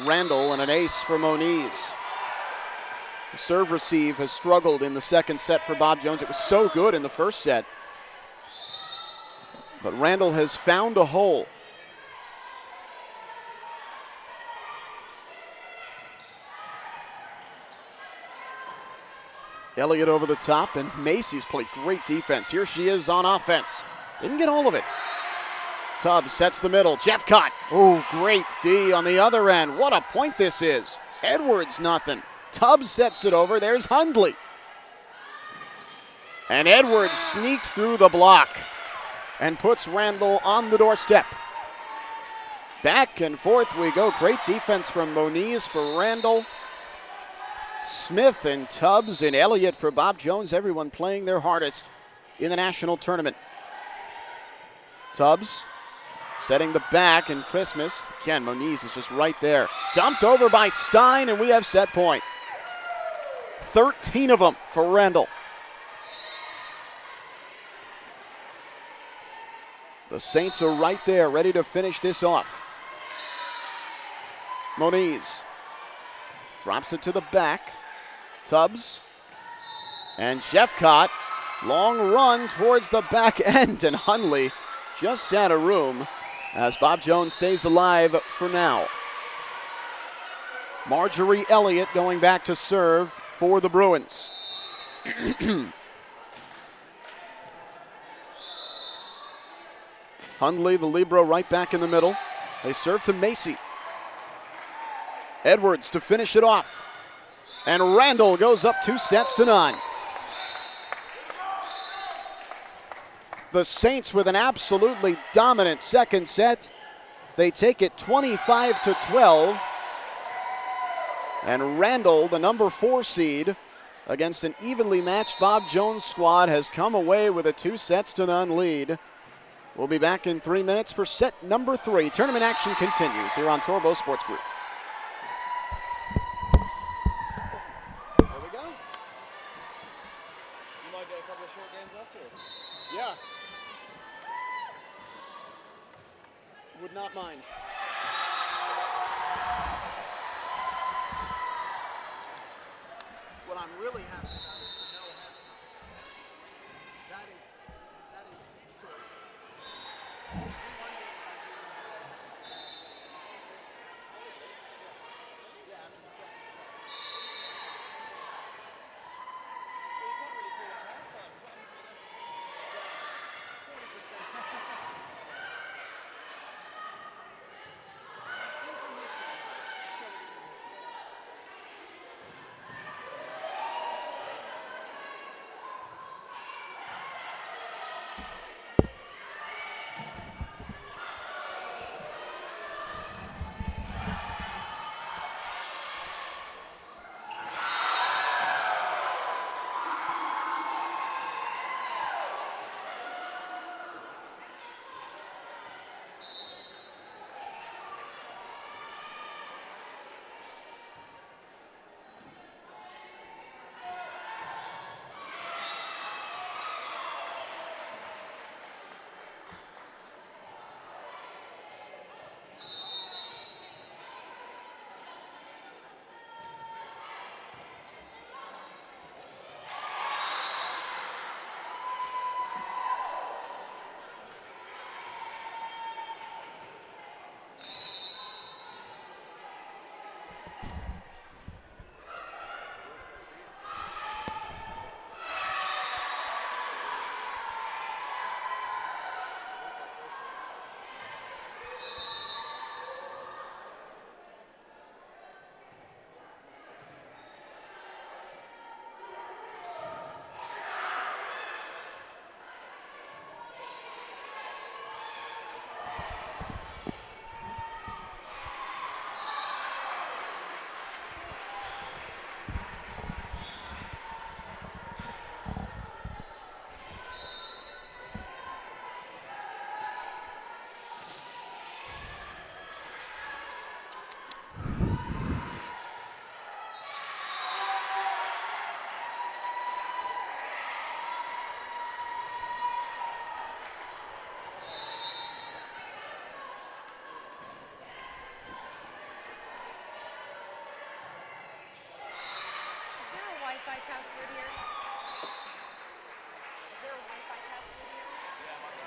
Randall and an ace for Moniz. The serve receive has struggled in the second set for Bob Jones. It was so good in the first set. But Randall has found a hole. Elliott over the top, and Macy's played great defense. Here she is on offense. Didn't get all of it. Tubbs sets the middle. Jeffcott. Oh, great D on the other end. What a point this is. Edwards, nothing. Tubbs sets it over. There's Hundley. And Edwards sneaks through the block and puts Randall on the doorstep. Back and forth we go. Great defense from Moniz for Randall. Smith and Tubbs and Elliott for Bob Jones. Everyone playing their hardest in the national tournament. Tubbs setting the back, and Christmas. Again, Moniz is just right there. Dumped over by Stein, and we have set point. 13 of them for Randall. The Saints are right there, ready to finish this off. Moniz drops it to the back. Tubbs and Jeffcott. Long run towards the back end, and Hundley just out of room as Bob Jones stays alive for now. Marjorie Elliott going back to serve for the Bruins. Hundley, the libero, right back in the middle. They serve to Macy. Edwards to finish it off. And Randall goes up 2-9. The Saints with an absolutely dominant second set. They take it 25-12. And Randall, the number 4 seed, against an evenly matched Bob Jones squad, has come away with a 2-0 lead. We'll be back in 3 minutes for set number 3. Tournament action continues here on Torbo Sports Group. There we go. You might get a couple of short games after. Yeah. Would not mind. What I'm really happy about is the no halftime. That is two shorts. Yeah, after the second set. You can't really call it halftime. It's not until the next 40%. Wi-Fi password here? Is there a Wi-Fi password here?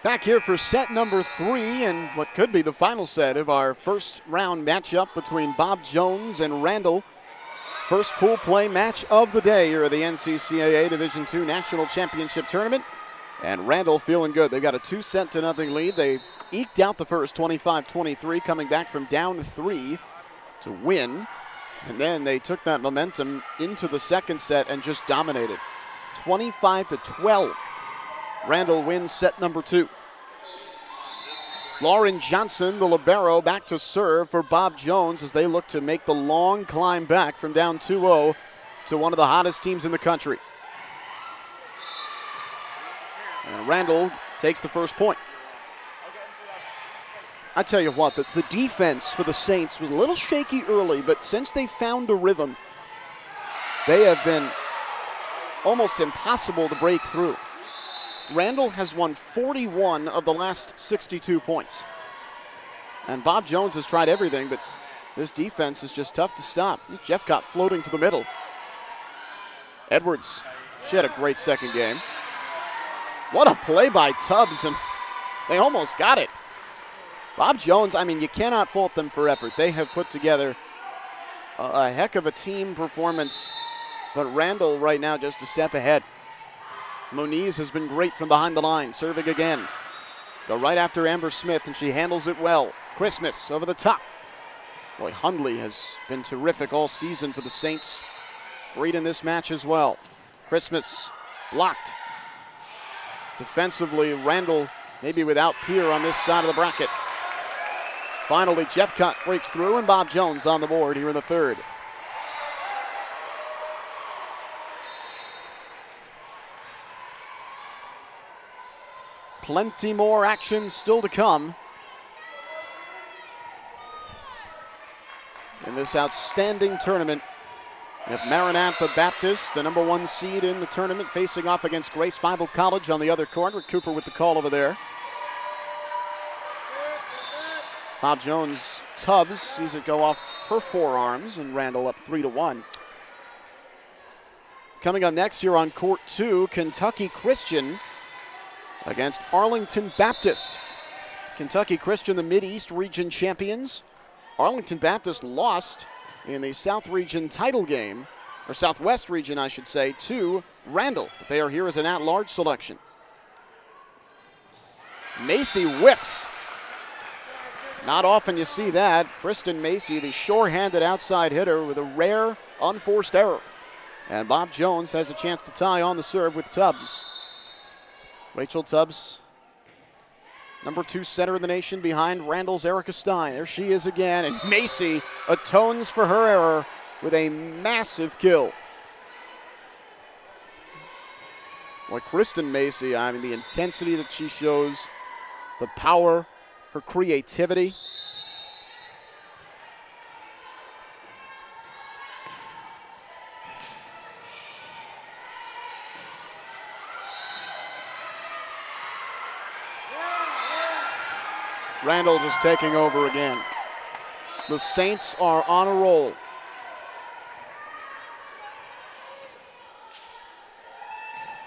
Back here for set number 3 and what could be the final set of our first round matchup between Bob Jones and Randall. First pool play match of the day here at the NCCAA Division II National Championship Tournament. And Randall feeling good. They got a 2-0 lead. They eked out the first 25-23, coming back from down 3 to win. And then they took that momentum into the second set and just dominated. 25-12. Randall wins set number 2. Lauren Johnson, the libero, back to serve for Bob Jones as they look to make the long climb back from down 2-0 to one of the hottest teams in the country. And Randall takes the first point. I tell you what, the defense for the Saints was a little shaky early, but since they found a rhythm, they have been almost impossible to break through. Randall has won 41 of the last 62 points. And Bob Jones has tried everything, but this defense is just tough to stop. Jeffcott floating to the middle. Edwards, she had a great second game. What a play by Tubbs, and they almost got it. Bob Jones, I mean, you cannot fault them for effort. They have put together a heck of a team performance, but Randall right now just a step ahead. Moniz has been great from behind the line, serving again. Go right after Amber Smith, and she handles it well. Christmas over the top. Boy, Hundley has been terrific all season for the Saints. Great in this match as well. Christmas blocked. Defensively, Randall maybe without peer on this side of the bracket. Finally, Jeffcott breaks through, and Bob Jones on the board here in the third. Plenty more action still to come in this outstanding tournament. If Maranatha Baptist, the number 1 seed in the tournament, facing off against Grace Bible College on the other court. Rick Cooper with the call over there. Bob Jones, Tubbs sees it go off her forearms, and Randall up 3-1. Coming up next here on court 2, Kentucky Christian against Arlington Baptist. Kentucky Christian, the Mid-East region champions. Arlington Baptist lost in the South Region title game, or Southwest region, I should say, to Randall. But they are here as an at-large selection. Macy whiffs. Not often you see that. Kristen Macy, the sure-handed outside hitter, with a rare unforced error. And Bob Jones has a chance to tie on the serve with Tubbs. Rachel Tubbs, number 2 center in the nation behind Randall's Erica Stein. There she is again, and Macy atones for her error with a massive kill. Well, Kristen Macy, I mean, the intensity that she shows, the power, her creativity. Randall just taking over again. The Saints are on a roll.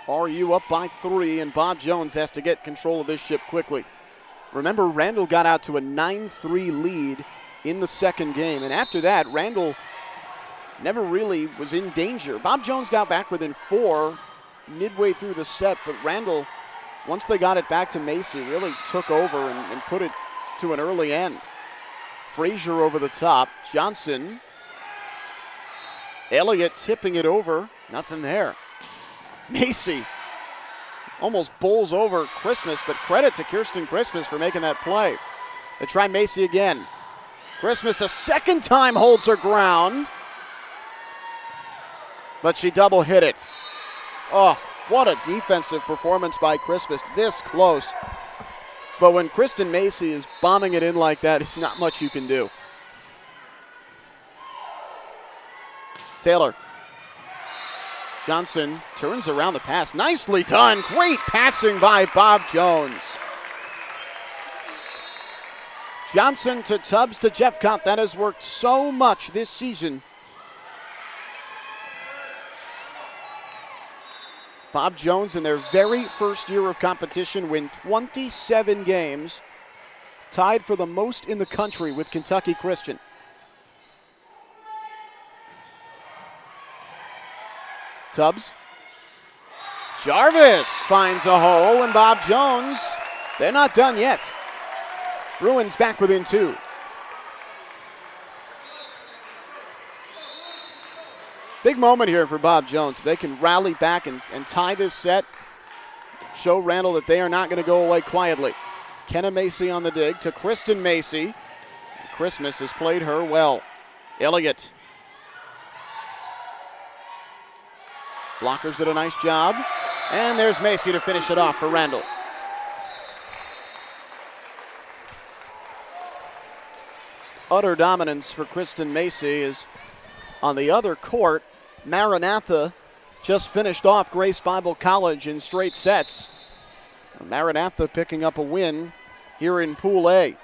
RU up by 3, and Bob Jones has to get control of this ship quickly. Remember, Randall got out to a 9-3 lead in the second game, and after that, Randall never really was in danger. Bob Jones got back within 4 midway through the set, but Randall, once they got it back to Macy, really took over and put it to an early end. Frazier over the top. Johnson. Elliott tipping it over. Nothing there. Macy almost bowls over Christmas, but credit to Kirsten Christmas for making that play. They try Macy again. Christmas a second time holds her ground, but she double hit it. Oh, what a defensive performance by Christmas, this close. But when Kristen Macy is bombing it in like that, it's not much you can do. Taylor. Johnson turns around the pass. Nicely done. Great passing by Bob Jones. Johnson to Tubbs to Jeffcott. That has worked so much this season. Bob Jones, in their very first year of competition, win 27 games, tied for the most in the country with Kentucky Christian. Tubbs. Jarvis finds a hole, and Bob Jones, they're not done yet. Bruins back within 2. Big moment here for Bob Jones. If they can rally back and tie this set, show Randall that they are not going to go away quietly. Kenna Macy on the dig to Kristen Macy. Christmas has played her well. Elliott. Blockers did a nice job. And there's Macy to finish it off for Randall. Utter dominance for Kristen Macy is on the other court. Maranatha just finished off Grace Bible College in straight sets. Maranatha picking up a win here in Pool A.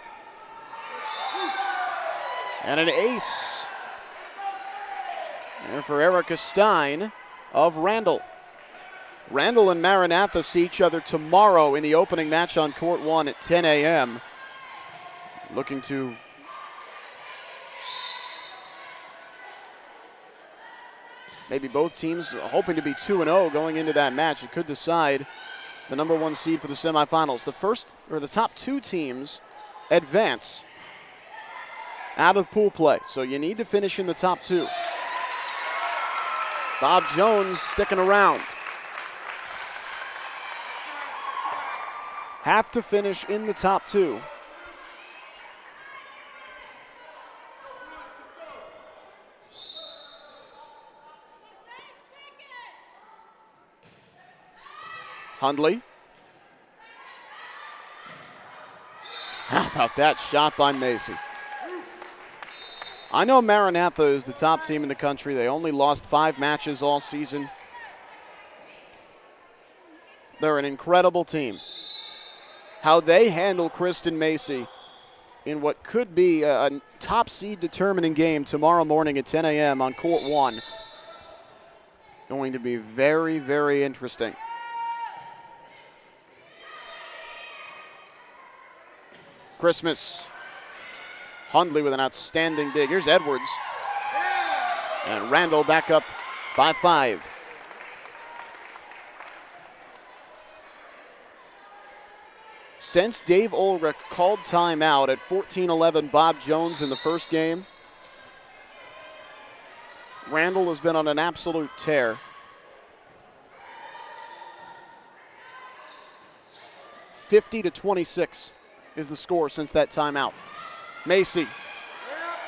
And an ace there for Erica Stein of Randall. Randall and Maranatha see each other tomorrow in the opening match on Court 1 at 10 a.m. Looking to maybe both teams hoping to be 2-0 going into that match. It could decide the number 1 seed for the semifinals. The top 2 teams advance out of pool play. So you need to finish in the top 2. Bob Jones sticking around. Have to finish in the top 2. Hundley. How about that shot by Macy? I know Maranatha is the top team in the country. They only lost 5 matches all season. They're an incredible team. How they handle Kristen Macy in what could be a top seed determining game tomorrow morning at 10 a.m. on court 1. Going to be very, very interesting. Christmas. Hundley with an outstanding dig. Here's Edwards. And Randall back up by 5. Since Dave Ulrich called timeout at 14-11 Bob Jones in the first game, Randall has been on an absolute tear. 50-26 is the score since that timeout. Macy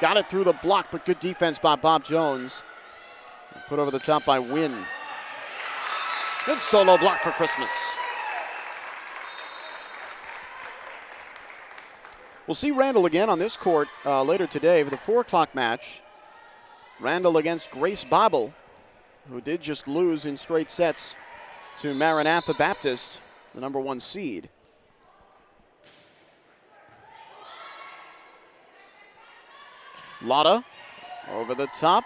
got it through the block, but good defense by Bob Jones. Put over the top by Wynn. Good solo block for Christmas. We'll see Randall again on this court later today for the 4 o'clock match. Randall against Grace Bible, who did just lose in straight sets to Maranatha Baptist, the number 1 seed. Lotta over the top.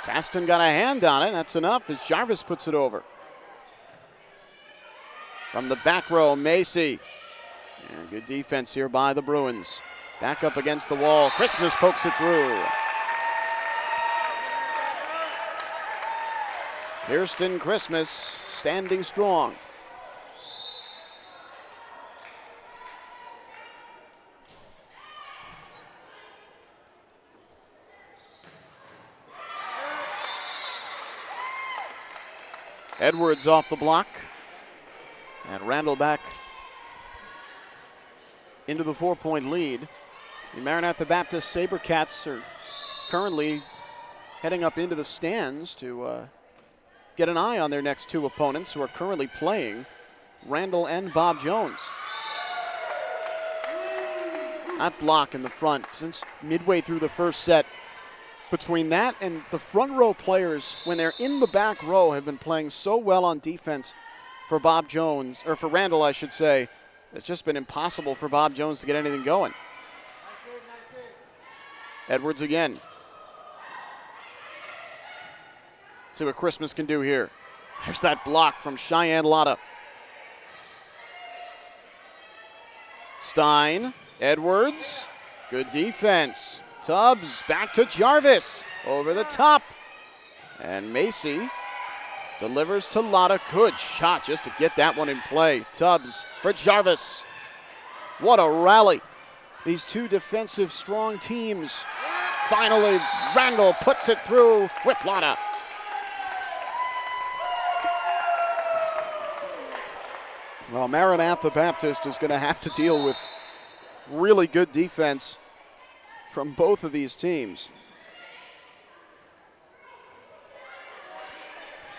Caston got a hand on it. That's enough as Jarvis puts it over. From the back row, Macy. And good defense here by the Bruins. Back up against the wall. Christmas pokes it through. Kirsten Christmas standing strong. Edwards off the block. And Randall back into the 4-point lead. The Maranatha Baptist Sabercats are currently heading up into the stands to get an eye on their next 2 opponents who are currently playing, Randall and Bob Jones. That block in the front since midway through the first set. Between that and the front row players, when they're in the back row, have been playing so well on defense for Bob Jones, or for Randall, I should say. It's just been impossible for Bob Jones to get anything going. Edwards again. See what Christmas can do here. There's that block from Cheyenne Lotta. Stein, Edwards, good defense. Tubbs back to Jarvis, over the top. And Macy delivers to Lotta. Good shot just to get that one in play. Tubbs for Jarvis. What a rally. These 2 defensive strong teams. Finally, Randall puts it through with Lotta. Well, Maranatha Baptist is going to have to deal with really good defense from both of these teams.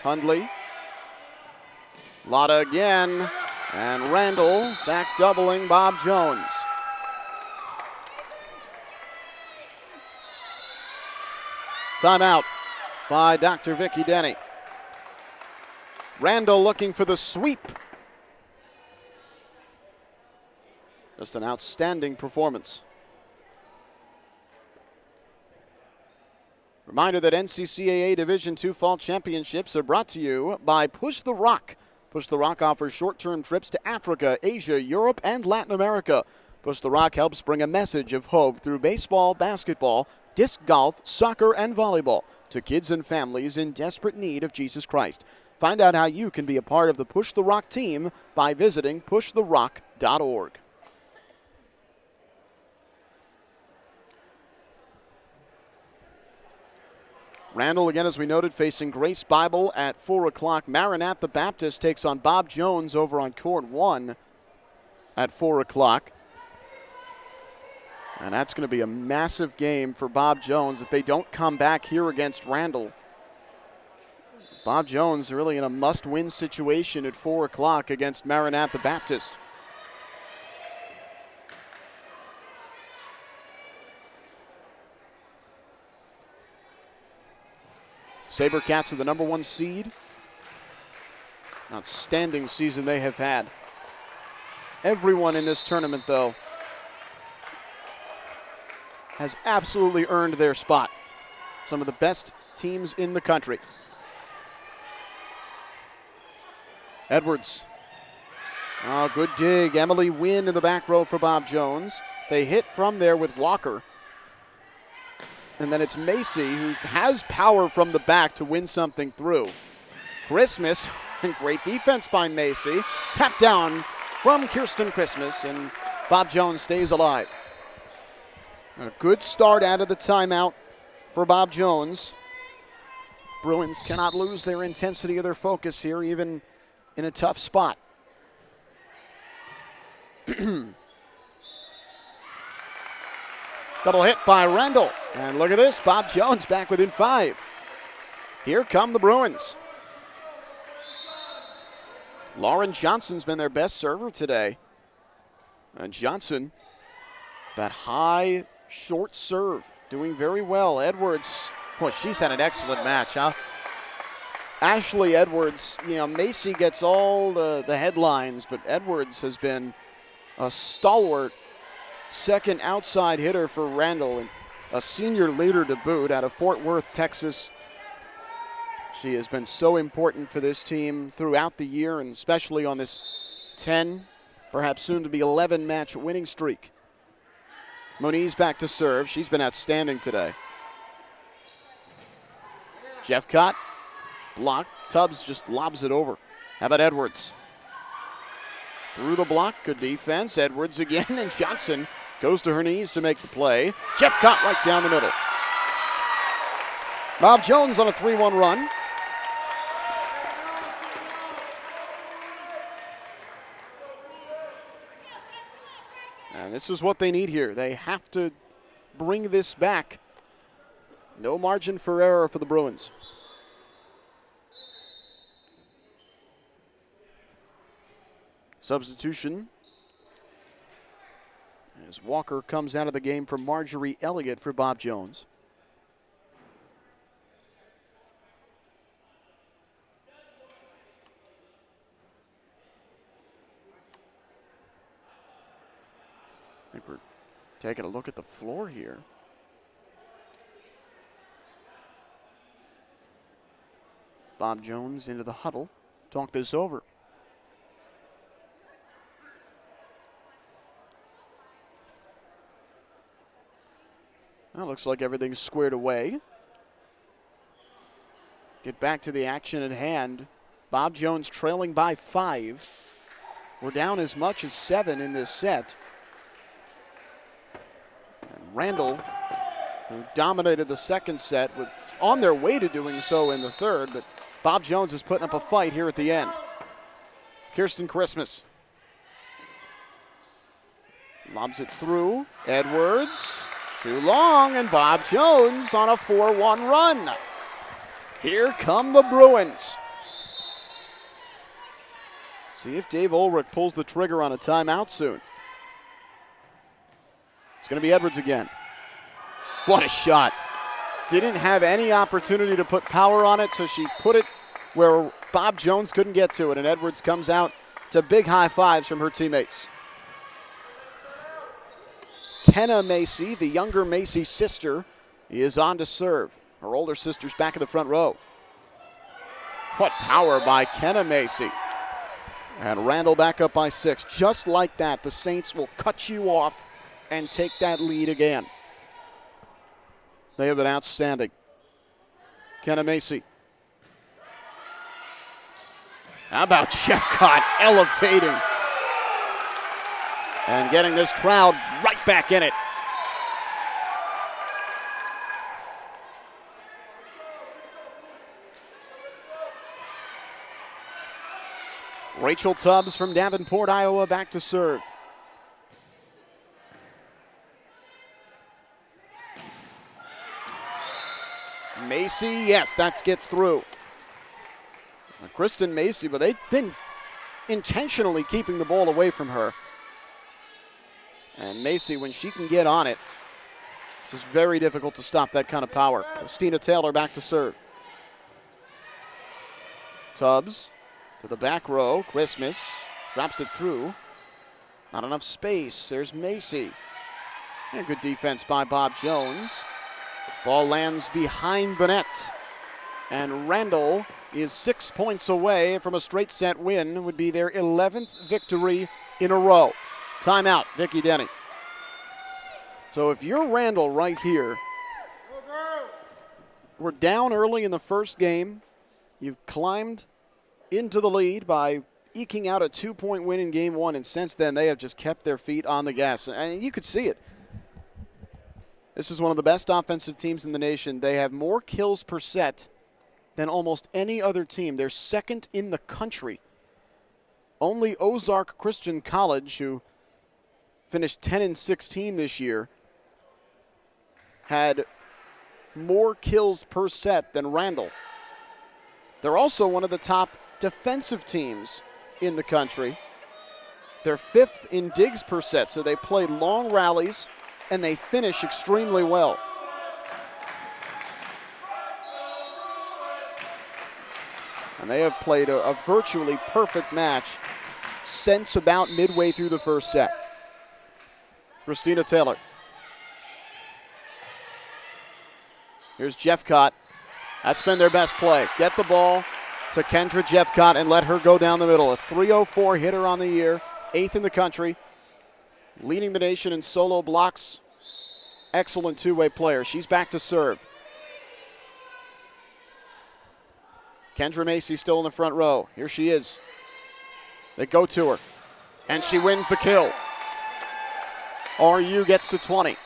Hundley. Lotta again. And Randall back doubling Bob Jones. Timeout by Dr. Vicky Denny. Randall looking for the sweep. Just an outstanding performance. Reminder that NCCAA Division II Fall Championships are brought to you by Push the Rock. Push the Rock offers short-term trips to Africa, Asia, Europe, and Latin America. Push the Rock helps bring a message of hope through baseball, basketball, disc golf, soccer, and volleyball to kids and families in desperate need of Jesus Christ. Find out how you can be a part of the Push the Rock team by visiting pushtherock.org. Randall, again, as we noted, facing Grace Bible at 4 o'clock. Maranatha Baptist takes on Bob Jones over on Court 1 at 4 o'clock. And that's going to be a massive game for Bob Jones if they don't come back here against Randall. Bob Jones really in a must-win situation at 4 o'clock against Maranatha Baptist. SaberCats are the number 1 seed. Outstanding season they have had. Everyone in this tournament, though, has absolutely earned their spot. Some of the best teams in the country. Edwards. Oh, good dig. Emily Wynn in the back row for Bob Jones. They hit from there with Walker. And then it's Macy who has power from the back to win something through. Christmas, and great defense by Macy. Tap down from Kirsten Christmas, and Bob Jones stays alive. A good start out of the timeout for Bob Jones. Bruins cannot lose their intensity or their focus here, even in a tough spot. Double hit by Randall. And look at this, Bob Jones back within 5. Here come the Bruins. Lauren Johnson's been their best server today. And Johnson, that high, short serve, doing very well. Edwards, boy, she's had an excellent match, huh? Ashley Edwards, Macy gets all the headlines, but Edwards has been a stalwart second outside hitter for Randall, and a senior leader to boot out of Fort Worth, Texas. She has been so important for this team throughout the year, and especially on this 10, perhaps soon to be 11 match winning streak. Moniz back to serve. She's been outstanding today. Jeffcott, block. Tubbs just lobs it over. How about Edwards? Through the block, good defense. Edwards again, and Johnson goes to her knees to make the play. Jeffcott right down the middle. Bob Jones on a 3-1 run. And this is what they need here. They have to bring this back. No margin for error for the Bruins. Substitution as Walker comes out of the game for Marjorie Elliott for Bob Jones. I think we're taking a look at the floor here. Bob Jones into the huddle. Talk this over. Well, looks like everything's squared away. Get back to the action at hand. Bob Jones trailing by 5. We're down as much as 7 in this set. And Randall, who dominated the second set, was on their way to doing so in the third, but Bob Jones is putting up a fight here at the end. Kirsten Christmas lobs it through. Edwards. Too long, and Bob Jones on a 4-1 run. Here come the Bruins. See if Dave Ulrich pulls the trigger on a timeout soon. It's going to be Edwards again. What a shot. Didn't have any opportunity to put power on it, so she put it where Bob Jones couldn't get to it, and Edwards comes out to big high fives from her teammates. Kenna Macy, the younger Macy sister, is on to serve. Her older sister's back in the front row. What power by Kenna Macy. And Randall back up by 6. Just like that, the Saints will cut you off and take that lead again. They have been outstanding. Kenna Macy. How about Jeffcott elevating and getting this crowd right back in it. Rachel Tubbs from Davenport, Iowa, back to serve. Macy, yes, that gets through. Kristen Macy, but they've been intentionally keeping the ball away from her. And Macy, when she can get on it, it's just very difficult to stop that kind of power. Christina Taylor back to serve. Tubbs to the back row. Christmas drops it through. Not enough space. There's Macy. And good defense by Bob Jones. Ball lands behind Burnett. And Randall is 6 points away from a straight set win. Would be their 11th victory in a row. Timeout, Vicki Denny. So if you're Randall right here, we're down early in the first game. You've climbed into the lead by eking out a 2-point win in game one, and since then they have just kept their feet on the gas. And you could see it. This is one of the best offensive teams in the nation. They have more kills per set than almost any other team. They're second in the country. Only Ozark Christian College, who finished 10-16 this year, had more kills per set than Randall. They're also one of the top defensive teams in the country. They're fifth in digs per set, so they play long rallies and they finish extremely well. And they have played a virtually perfect match since about midway through the first set. Christina Taylor. Here's Jeffcott. That's been their best play. Get the ball to Kendra Jeffcott and let her go down the middle. A 304 hitter on the year, 8th in the country, leading the nation in solo blocks. Excellent two-way player. She's back to serve. Kendra Macy still in the front row. Here she is. They go to her, and she wins the kill. RU gets to 20.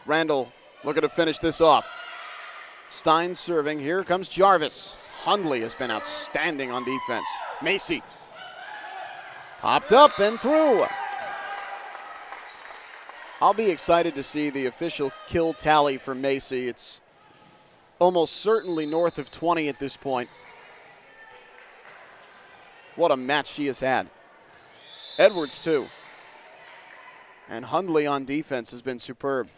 Randall looking to finish this off. Stein serving. Here comes Jarvis. Hundley has been outstanding on defense. Macy popped up and through. I'll be excited to see the official kill tally for Macy. It's almost certainly north of 20 at this point. What a match she has had. Edwards too. And Hundley on defense has been superb.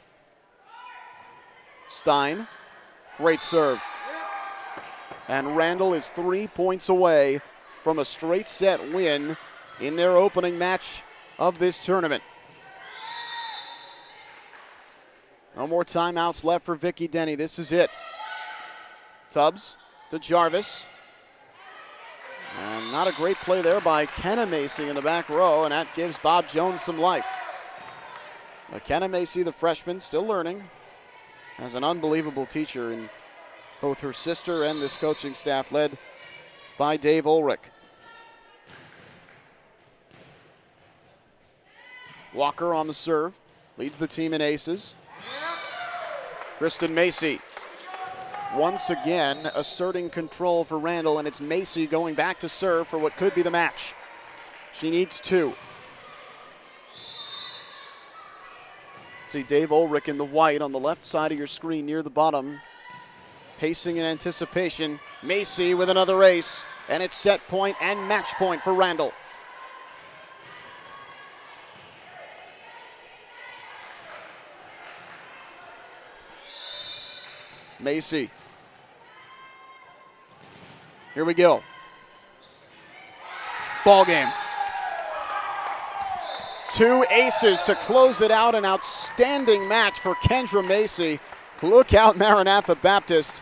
Stein, great serve. And Randall is 3 points away from a straight set win in their opening match of this tournament. No more timeouts left for Vicki Denny. This is it. Tubbs to Jarvis. And not a great play there by Kenna Macy in the back row, and that gives Bob Jones some life. McKenna Macy, the freshman, still learning, has an unbelievable teacher in both her sister and this coaching staff led by Dave Ulrich. Walker on the serve, leads the team in aces. Kristen Macy once again asserting control for Randall, and it's Macy going back to serve for what could be the match. She needs two. See Dave Ulrich in the white on the left side of your screen near the bottom. Pacing in anticipation. Macy with another ace, and it's set point and match point for Randall. Macy. Here we go. Ball game. Two aces to close it out. An outstanding match for Kendra Macy. Look out, Maranatha Baptist.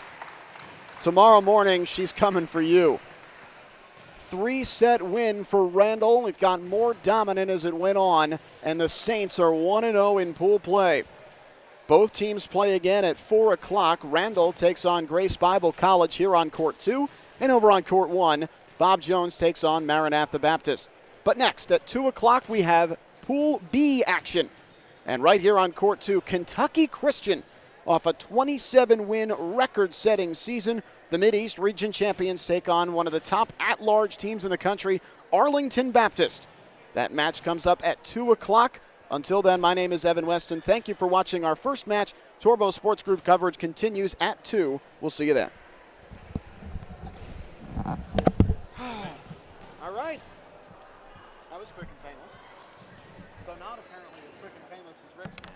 Tomorrow morning, she's coming for you. 3-set win for Randall. It got more dominant as it went on, and the Saints are 1-0 in pool play. Both teams play again at 4 o'clock. Randall takes on Grace Bible College here on Court 2, and over on Court 1, Bob Jones takes on Maranatha Baptist. But next, at 2 o'clock, we have Pool B action. And right here on Court 2, Kentucky Christian, off a 27-win record-setting season. The Mid-East Region champions take on one of the top at-large teams in the country, Arlington Baptist. That match comes up at 2 o'clock. Until then, my name is Evan Weston. Thank you for watching our first match. Torbo Sports Group coverage continues at 2. We'll see you then. All right. That was quick and painless. Though not apparently as quick and painless as Rick's match.